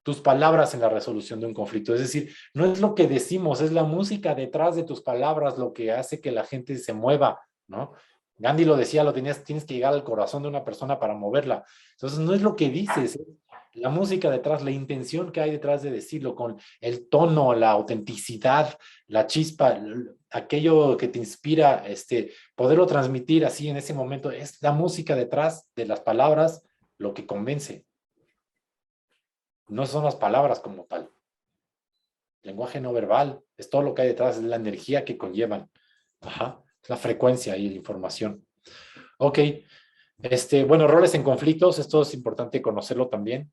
tus palabras en la resolución de un conflicto. Es decir, no es lo que decimos, es la música detrás de tus palabras lo que hace que la gente se mueva, ¿no? Gandhi lo decía, tienes que llegar al corazón de una persona para moverla. Entonces, no es lo que dices, es la música detrás, la intención que hay detrás de decirlo, con el tono, la autenticidad, la chispa, aquello que te inspira, poderlo transmitir así en ese momento, es la música detrás de las palabras lo que convence. No son las palabras como tal. Lenguaje no verbal es todo lo que hay detrás, es la energía que conllevan. Ajá, es la frecuencia y la información. Ok, bueno, roles en conflictos, esto es importante conocerlo también.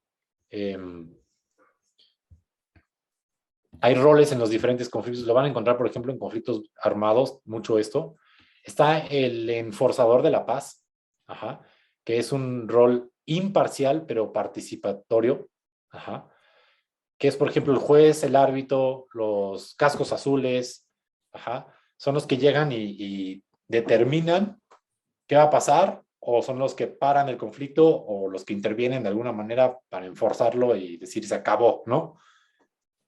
Hay roles en los diferentes conflictos, lo van a encontrar, por ejemplo, en conflictos armados, mucho esto. Está el enforzador de la paz, ajá, que es un rol imparcial, pero participatorio, ajá, que es, por ejemplo, el juez, el árbitro, los cascos azules, ajá, son los que llegan y determinan qué va a pasar, o son los que paran el conflicto, o los que intervienen de alguna manera para enforzarlo y decir se acabó, ¿no?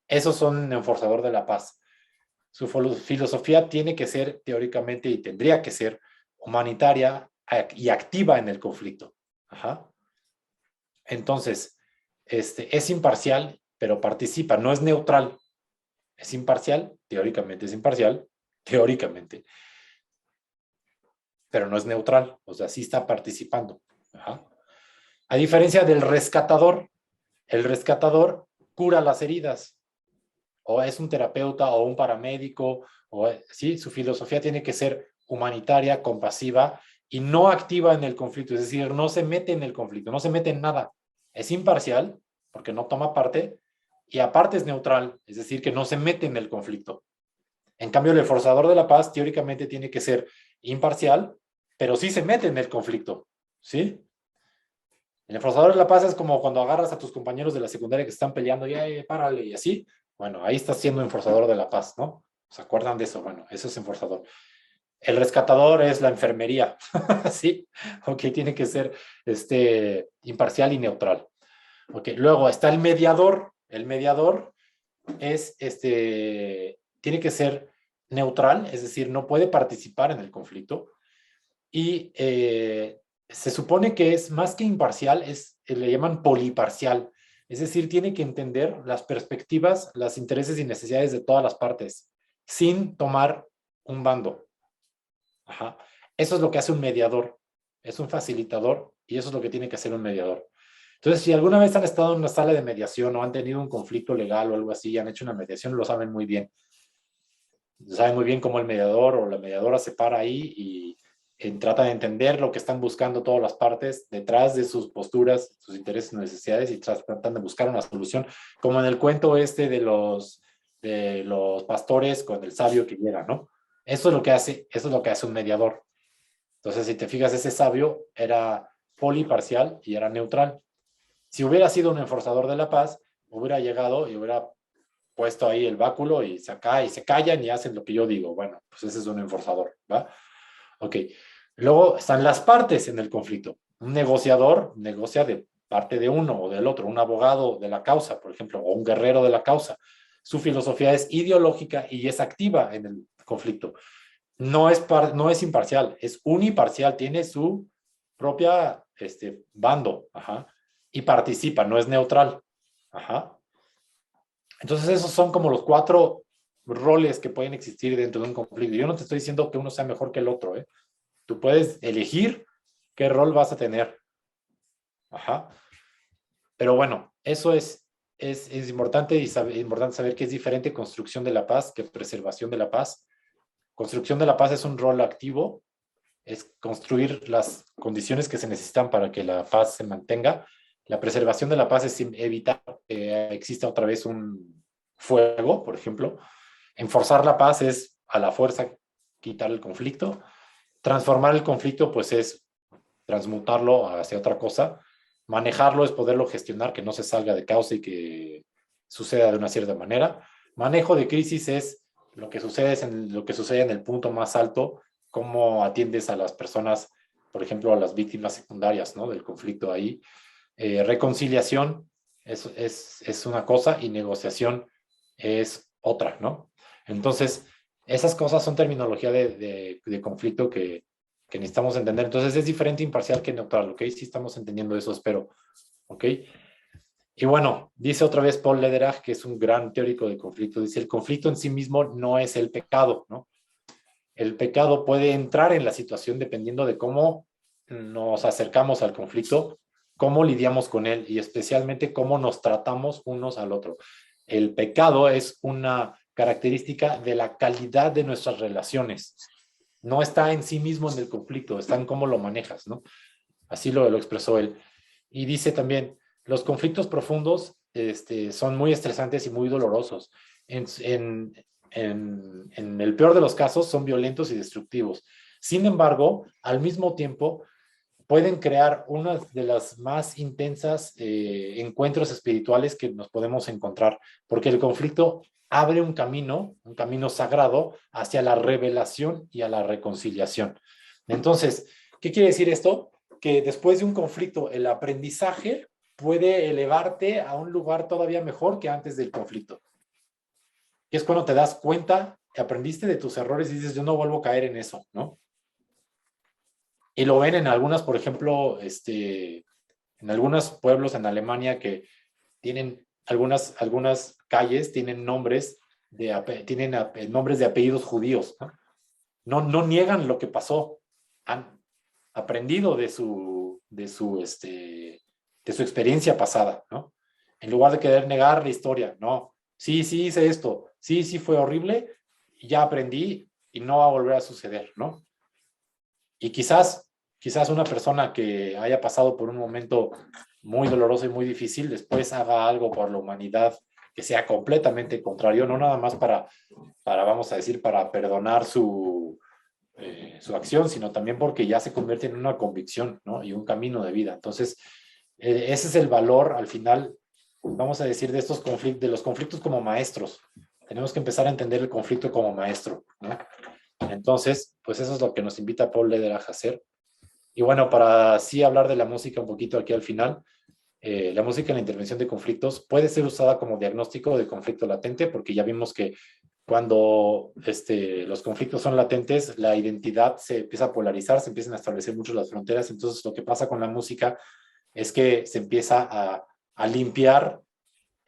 Esos son enforzador de la paz. Su filosofía tiene que ser, teóricamente, y tendría que ser humanitaria y activa en el conflicto. Ajá. Entonces, es imparcial, pero participa, no es neutral. Es imparcial, teóricamente, pero no es neutral, o sea, sí está participando. Ajá. A diferencia del rescatador, el rescatador cura las heridas, o es un terapeuta o un paramédico, sí, su filosofía tiene que ser humanitaria, compasiva y no activa en el conflicto, es decir, no se mete en el conflicto, no se mete en nada. Es imparcial, porque no toma parte, y aparte es neutral, es decir, que no se mete en el conflicto. En cambio, el esforzador de la paz teóricamente tiene que ser imparcial, pero sí se mete en el conflicto, ¿sí? El enforzador de la paz es como cuando agarras a tus compañeros de la secundaria que están peleando y párale y así. Bueno, ahí estás siendo enforzador de la paz, ¿no? ¿Se acuerdan de eso? Bueno, eso es enforzador. El rescatador es la enfermería, ¿sí? Ok, tiene que ser imparcial y neutral. Ok, luego está el mediador. El mediador es, tiene que ser neutral, es decir, no puede participar en el conflicto y se supone que es más que imparcial, le llaman poliparcial, es decir, tiene que entender las perspectivas, los intereses y necesidades de todas las partes, sin tomar un bando. Ajá. Eso es lo que hace un mediador, es un facilitador y eso es lo que tiene que hacer un mediador. Entonces, si alguna vez han estado en una sala de mediación o han tenido un conflicto legal o algo así y han hecho una mediación, lo saben muy bien. Saben muy bien cómo el mediador o la mediadora se para ahí y trata de entender lo que están buscando todas las partes detrás de sus posturas, sus intereses y necesidades y tratan de buscar una solución, como en el cuento de los pastores con el sabio que llega, ¿no? Eso es lo que hace un mediador. Entonces, si te fijas, ese sabio era poliparcial y era neutral. Si hubiera sido un enforzador de la paz, hubiera llegado y hubiera puesto ahí el báculo y se callan y hacen lo que yo digo. Bueno, pues ese es un enforzador, ¿va? Ok. Luego están las partes en el conflicto. Un negociador negocia de parte de uno o del otro, un abogado de la causa, por ejemplo, o un guerrero de la causa. Su filosofía es ideológica y es activa en el conflicto. No es imparcial, es uniparcial, tiene su propia bando, ajá, y participa, no es neutral. Ajá. Entonces esos son como los 4 roles que pueden existir dentro de un conflicto. Yo no te estoy diciendo que uno sea mejor que el otro, ¿eh? Tú puedes elegir qué rol vas a tener. Ajá. Pero bueno, eso es importante y importante saber que es diferente construcción de la paz que preservación de la paz. Construcción de la paz es un rol activo, es construir las condiciones que se necesitan para que la paz se mantenga. La preservación de la paz es evitar que exista otra vez un fuego, por ejemplo. Enforzar la paz es a la fuerza quitar el conflicto. Transformar el conflicto, pues es transmutarlo hacia otra cosa. Manejarlo es poderlo gestionar, que no se salga de causa y que suceda de una cierta manera. Manejo de crisis es lo que sucede en el punto más alto, cómo atiendes a las personas, por ejemplo, a las víctimas secundarias, ¿no? Del conflicto ahí. Reconciliación es una cosa y negociación es otra, ¿no? Entonces, esas cosas son terminología de conflicto que necesitamos entender. Entonces, es diferente imparcial que neutral, ¿ok? Sí estamos entendiendo eso, espero, ¿ok? Y bueno, dice otra vez Paul Lederach, que es un gran teórico de conflicto, dice, el conflicto en sí mismo no es el pecado, ¿no? El pecado puede entrar en la situación dependiendo de cómo nos acercamos al conflicto, cómo lidiamos con él y especialmente cómo nos tratamos unos al otro. El pecado es una característica de la calidad de nuestras relaciones. No está en sí mismo en el conflicto, está en cómo lo manejas, ¿no? Así lo expresó él. Y dice también, los conflictos profundos son muy estresantes y muy dolorosos. En el peor de los casos son violentos y destructivos. Sin embargo, al mismo tiempo, pueden crear una de las más intensas encuentros espirituales que nos podemos encontrar, porque el conflicto abre un camino sagrado hacia la revelación y a la reconciliación. Entonces, ¿qué quiere decir esto? Que después de un conflicto, el aprendizaje puede elevarte a un lugar todavía mejor que antes del conflicto. Que es cuando te das cuenta que aprendiste de tus errores y dices, yo no vuelvo a caer en eso, ¿no? Y lo ven en algunas, por ejemplo, en algunos pueblos en Alemania que tienen algunas calles, tienen nombres nombres de apellidos judíos, ¿no? No niegan lo que pasó, han aprendido de su experiencia pasada, ¿no? En lugar de querer negar la historia, no, sí hice esto, sí fue horrible, ya aprendí y no va a volver a suceder, ¿no? Y quizás una persona que haya pasado por un momento muy doloroso y muy difícil, después haga algo por la humanidad que sea completamente contrario, no nada más para vamos a decir, para perdonar su acción, sino también porque ya se convierte en una convicción, ¿no? Y un camino de vida. Entonces, ese es el valor al final, vamos a decir, de estos conflictos, de los conflictos como maestros. Tenemos que empezar a entender el conflicto como maestro, ¿no? Entonces, pues eso es lo que nos invita Paul Lederach a hacer. Y bueno, para sí hablar de la música un poquito aquí al final, la música en la intervención de conflictos puede ser usada como diagnóstico de conflicto latente, porque ya vimos que cuando los conflictos son latentes, la identidad se empieza a polarizar, se empiezan a establecer mucho las fronteras. Entonces, lo que pasa con la música es que se empieza a limpiar,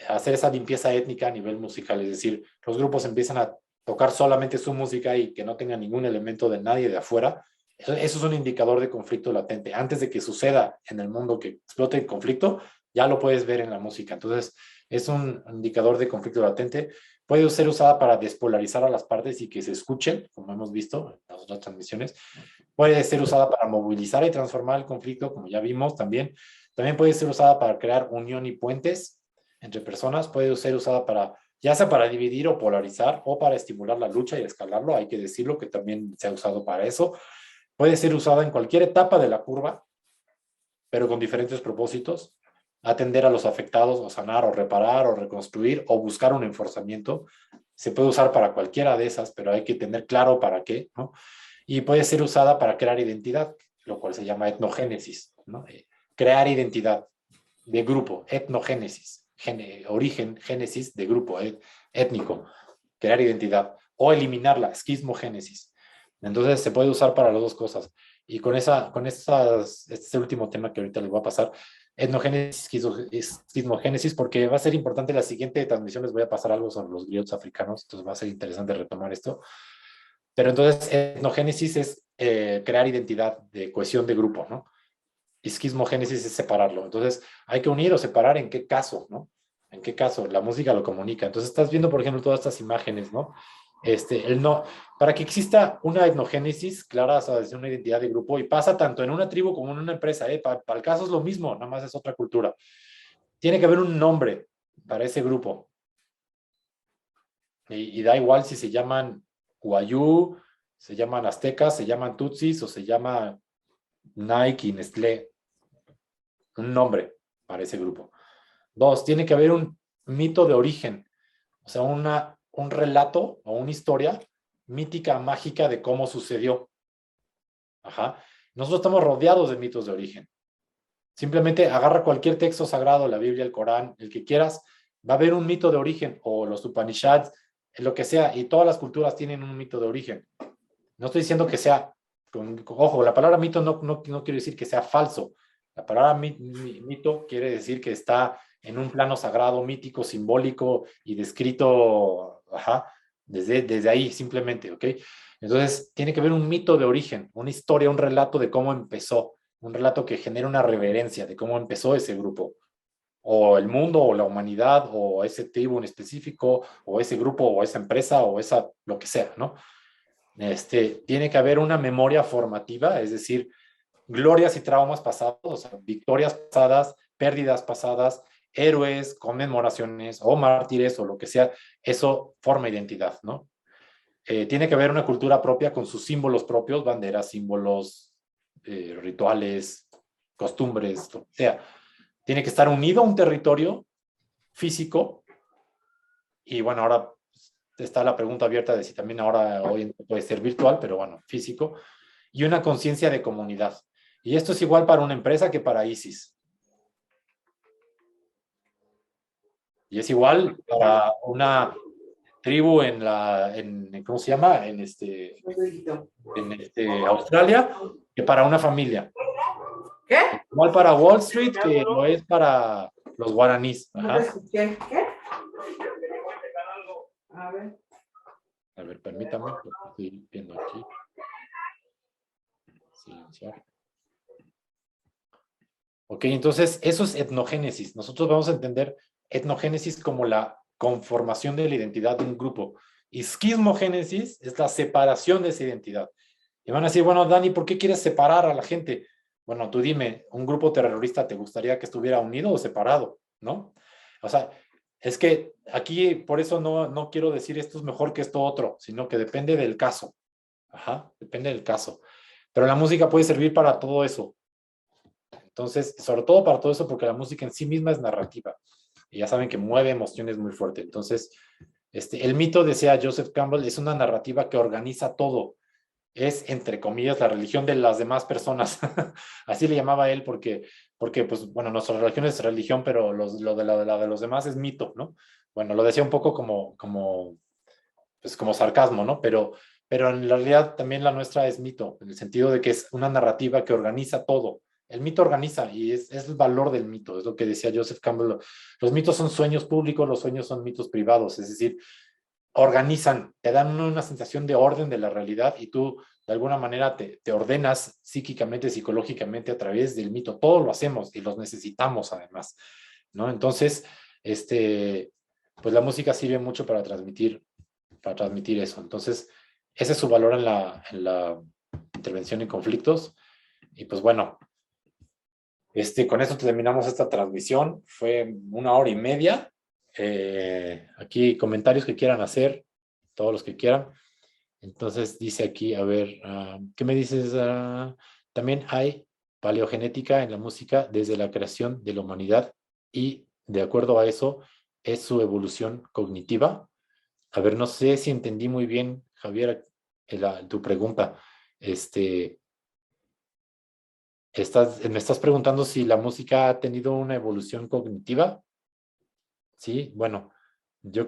a hacer esa limpieza étnica a nivel musical. Es decir, los grupos empiezan a tocar solamente su música y que no tenga ningún elemento de nadie de afuera. Eso es un indicador de conflicto latente. Antes de que suceda en el mundo que explote el conflicto, ya lo puedes ver en la música. Entonces, es un indicador de conflicto latente. Puede ser usada para despolarizar a las partes y que se escuchen, como hemos visto en las otras transmisiones. Puede ser usada para movilizar y transformar el conflicto, como ya vimos también. También puede ser usada para crear unión y puentes entre personas. Puede ser usada para, ya sea para dividir o polarizar, o para estimular la lucha y escalarlo. Hay que decirlo que también se ha usado para eso. Puede ser usada en cualquier etapa de la curva, pero con diferentes propósitos. Atender a los afectados, o sanar, o reparar, o reconstruir, o buscar un enforzamiento. Se puede usar para cualquiera de esas, pero hay que tener claro para qué, ¿no? Y puede ser usada para crear identidad, lo cual se llama etnogénesis, ¿no? Crear identidad de grupo, etnogénesis, origen, génesis de grupo, étnico, crear identidad, o eliminarla, esquismogénesis. Entonces se puede usar para las dos cosas. Y este es el último tema que ahorita les voy a pasar, etnogénesis, esquismogénesis, porque va a ser importante. La siguiente transmisión les voy a pasar algo sobre los griots africanos, entonces va a ser interesante retomar esto. Pero entonces, etnogénesis es crear identidad de cohesión de grupo, ¿no? Esquismogénesis es separarlo. Entonces, hay que unir o separar en qué caso, ¿no? En qué caso la música lo comunica. Entonces, estás viendo, por ejemplo, todas estas imágenes, ¿no? Para que exista una etnogénesis clara, o sea, es una identidad de grupo, y pasa tanto en una tribu como en una empresa, ¿eh? Para el caso es lo mismo, nada más es otra cultura. Tiene que haber un nombre para ese grupo. Y da igual si se llaman Wayuu, se llaman aztecas, se llaman tutsis o se llama Nike, Nestlé. Un nombre para ese grupo. Dos, tiene que haber un mito de origen, o sea, un relato o una historia mítica, mágica de cómo sucedió. Ajá. Nosotros estamos rodeados de mitos de origen. Simplemente agarra cualquier texto sagrado, la Biblia, el Corán, el que quieras, va a haber un mito de origen, o los Upanishads, lo que sea, y todas las culturas tienen un mito de origen. No estoy diciendo que sea, ojo, la palabra mito no quiere decir que sea falso. La palabra mito quiere decir que está en un plano sagrado, mítico, simbólico y descrito, ajá, desde ahí simplemente, ¿ok? Entonces, tiene que haber un mito de origen, una historia, un relato de cómo empezó, un relato que genere una reverencia de cómo empezó ese grupo, o el mundo, o la humanidad, o ese tribu en específico, o ese grupo, o esa empresa, o esa, lo que sea, ¿no? Tiene que haber una memoria formativa, es decir, glorias y traumas pasados, o sea, victorias pasadas, pérdidas pasadas, héroes, conmemoraciones o mártires o lo que sea. Eso forma identidad, ¿no? Tiene que haber una cultura propia con sus símbolos propios, banderas, símbolos, rituales, costumbres, lo que sea. Tiene que estar unido a un territorio físico. Y bueno, ahora está la pregunta abierta de si también ahora hoy en día puede ser virtual, pero bueno, físico. Y una conciencia de comunidad. Y esto es igual para una empresa que para ISIS. Y es igual para una tribu ¿cómo se llama? Australia, que para una familia. ¿Qué? Igual para Wall Street que lo es para los guaraníes. Ajá. ¿Qué? A ver, permítame, lo estoy viendo aquí. Silenciar. Ok, entonces eso es etnogénesis. Nosotros vamos a entender etnogénesis como la conformación de la identidad de un grupo. Y esquismogénesis es la separación de esa identidad. Y van a decir, bueno, Dani, ¿por qué quieres separar a la gente? Bueno, tú dime, ¿un grupo terrorista te gustaría que estuviera unido o separado? ¿No? O sea, es que aquí, por eso no quiero decir esto es mejor que esto otro, sino que depende del caso. Ajá, depende del caso. Pero la música puede servir para todo eso. Entonces, sobre todo para todo eso, porque la música en sí misma es narrativa. Y ya saben que mueve emociones muy fuerte. Entonces, el mito, decía Joseph Campbell, es una narrativa que organiza todo. Es, entre comillas, la religión de las demás personas. Así le llamaba él porque, pues, bueno, nuestra religión es religión, pero la de los demás es mito, ¿no? Bueno, lo decía un poco pues como sarcasmo, ¿no? Pero en realidad también la nuestra es mito, en el sentido de que es una narrativa que organiza todo. El mito organiza y es el valor del mito, es lo que decía Joseph Campbell. Los mitos son sueños públicos, los sueños son mitos privados, es decir, organizan, te dan una sensación de orden de la realidad y tú de alguna manera te ordenas psíquicamente, psicológicamente a través del mito. Todos lo hacemos y los necesitamos además, ¿no? Entonces, pues la música sirve mucho para transmitir eso. Entonces, ese es su valor en la intervención en conflictos. Y pues bueno, con eso terminamos esta transmisión. Fue 1 hora y media. Aquí comentarios que quieran hacer, todos los que quieran. Entonces dice aquí, a ver, ¿qué me dices? También hay paleogenética en la música desde la creación de la humanidad y de acuerdo a eso es su evolución cognitiva. A ver, no sé si entendí muy bien, Javier, tu pregunta. Me estás preguntando si la música ha tenido una evolución cognitiva. Sí, bueno, yo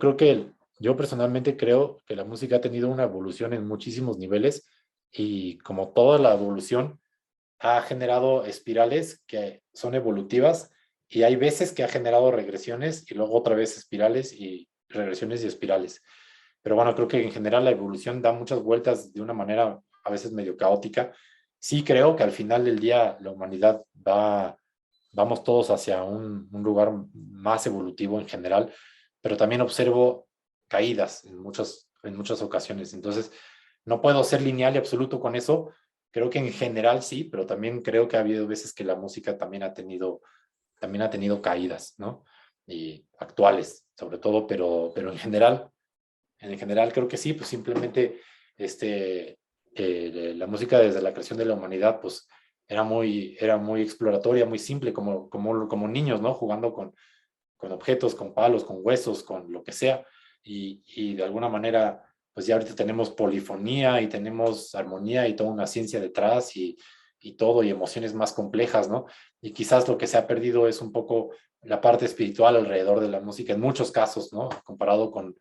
personalmente creo que la música ha tenido una evolución en muchísimos niveles y como toda la evolución ha generado espirales que son evolutivas y hay veces que ha generado regresiones y luego otra vez espirales y regresiones y espirales. Pero bueno, creo que en general la evolución da muchas vueltas de una manera a veces medio caótica. Sí creo que al final del día la humanidad vamos todos hacia un lugar más evolutivo en general, pero también observo caídas en muchas ocasiones. Entonces, no puedo ser lineal y absoluto con eso. Creo que en general sí, pero también creo que ha habido veces que la música también ha tenido caídas, ¿no? Y actuales, sobre todo, pero en general creo que sí, pues simplemente la música desde la creación de la humanidad, pues era muy exploratoria, muy simple, como niños, ¿no? Jugando con objetos, con palos, con huesos, con lo que sea. Y de alguna manera, pues ya ahorita tenemos polifonía y tenemos armonía y toda una ciencia detrás y todo, y emociones más complejas, ¿no? Y quizás lo que se ha perdido es un poco la parte espiritual alrededor de la música en muchos casos, ¿no? Comparado con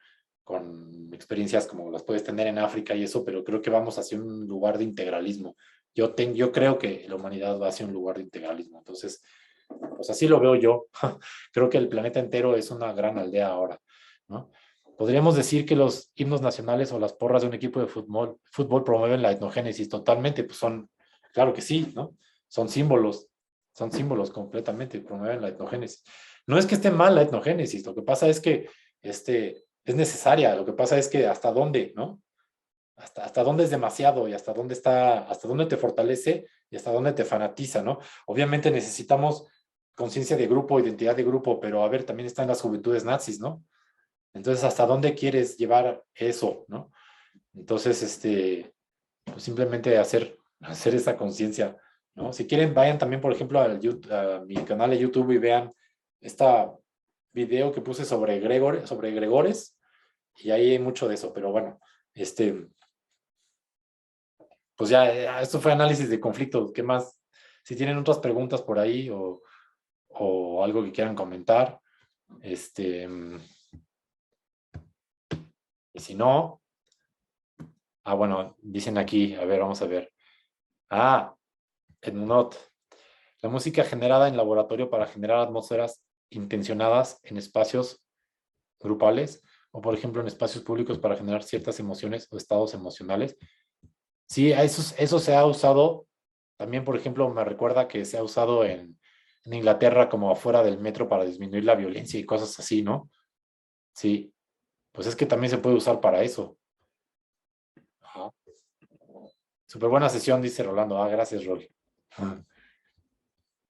experiencias como las puedes tener en África y eso, pero creo que vamos hacia un lugar de integralismo. Yo creo que la humanidad va hacia un lugar de integralismo. Entonces, pues así lo veo yo. Creo que el planeta entero es una gran aldea ahora, ¿no? Podríamos decir que los himnos nacionales o las porras de un equipo de fútbol promueven la etnogénesis totalmente, pues claro que sí, ¿no? Son símbolos completamente, promueven la etnogénesis. No es que esté mal la etnogénesis, lo que pasa es que es necesaria, lo que pasa es que hasta dónde, ¿no? Hasta dónde es demasiado y hasta dónde te fortalece y hasta dónde te fanatiza, ¿no? Obviamente necesitamos conciencia de grupo, identidad de grupo, pero a ver, también están las juventudes nazis, ¿no? Entonces, ¿hasta dónde quieres llevar eso, no? Entonces, pues simplemente hacer esa conciencia, ¿no? Si quieren, vayan también, por ejemplo, a mi canal de YouTube y vean esta video que puse sobre Gregores, y ahí hay mucho de eso, pero bueno, pues ya, esto fue análisis de conflicto. ¿Qué más? Si tienen otras preguntas por ahí o algo que quieran comentar, y si no, bueno, dicen aquí, a ver, vamos a ver. Edmunot, la música generada en laboratorio para generar atmósferas intencionadas en espacios grupales o, por ejemplo, en espacios públicos para generar ciertas emociones o estados emocionales. Sí, eso se ha usado. También, por ejemplo, me recuerda que se ha usado en Inglaterra como afuera del metro para disminuir la violencia y cosas así, ¿no? Sí, pues es que también se puede usar para eso. Ajá. Súper buena sesión, dice Rolando. Gracias, Rol.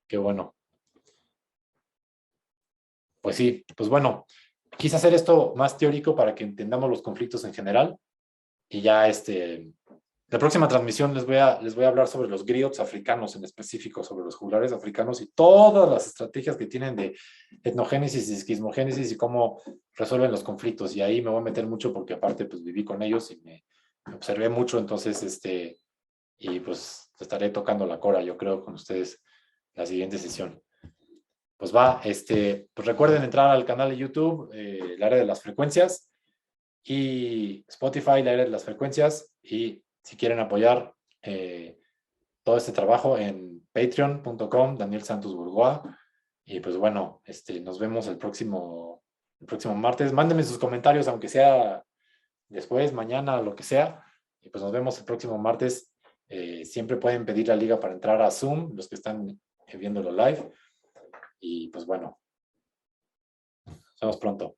Qué bueno. Pues sí, pues bueno, quise hacer esto más teórico para que entendamos los conflictos en general y ya La próxima transmisión les voy a hablar sobre los griots africanos, en específico sobre los juglares africanos y todas las estrategias que tienen de etnogénesis y esquizmogénesis y cómo resuelven los conflictos. Y ahí me voy a meter mucho porque aparte pues viví con ellos y me observé mucho, entonces y pues estaré tocando la cora, yo creo, con ustedes la siguiente sesión. Pues va, pues recuerden entrar al canal de YouTube, el área de las frecuencias, y Spotify, el área de las frecuencias, y si quieren apoyar todo este trabajo en patreon.com, Daniel Santos Burgoa. Y pues bueno, nos vemos el próximo martes. Mándenme sus comentarios, aunque sea después, mañana, lo que sea. Y pues nos vemos el próximo martes. Siempre pueden pedir la liga para entrar a Zoom, los que están viéndolo live. Y pues bueno, nos vemos pronto.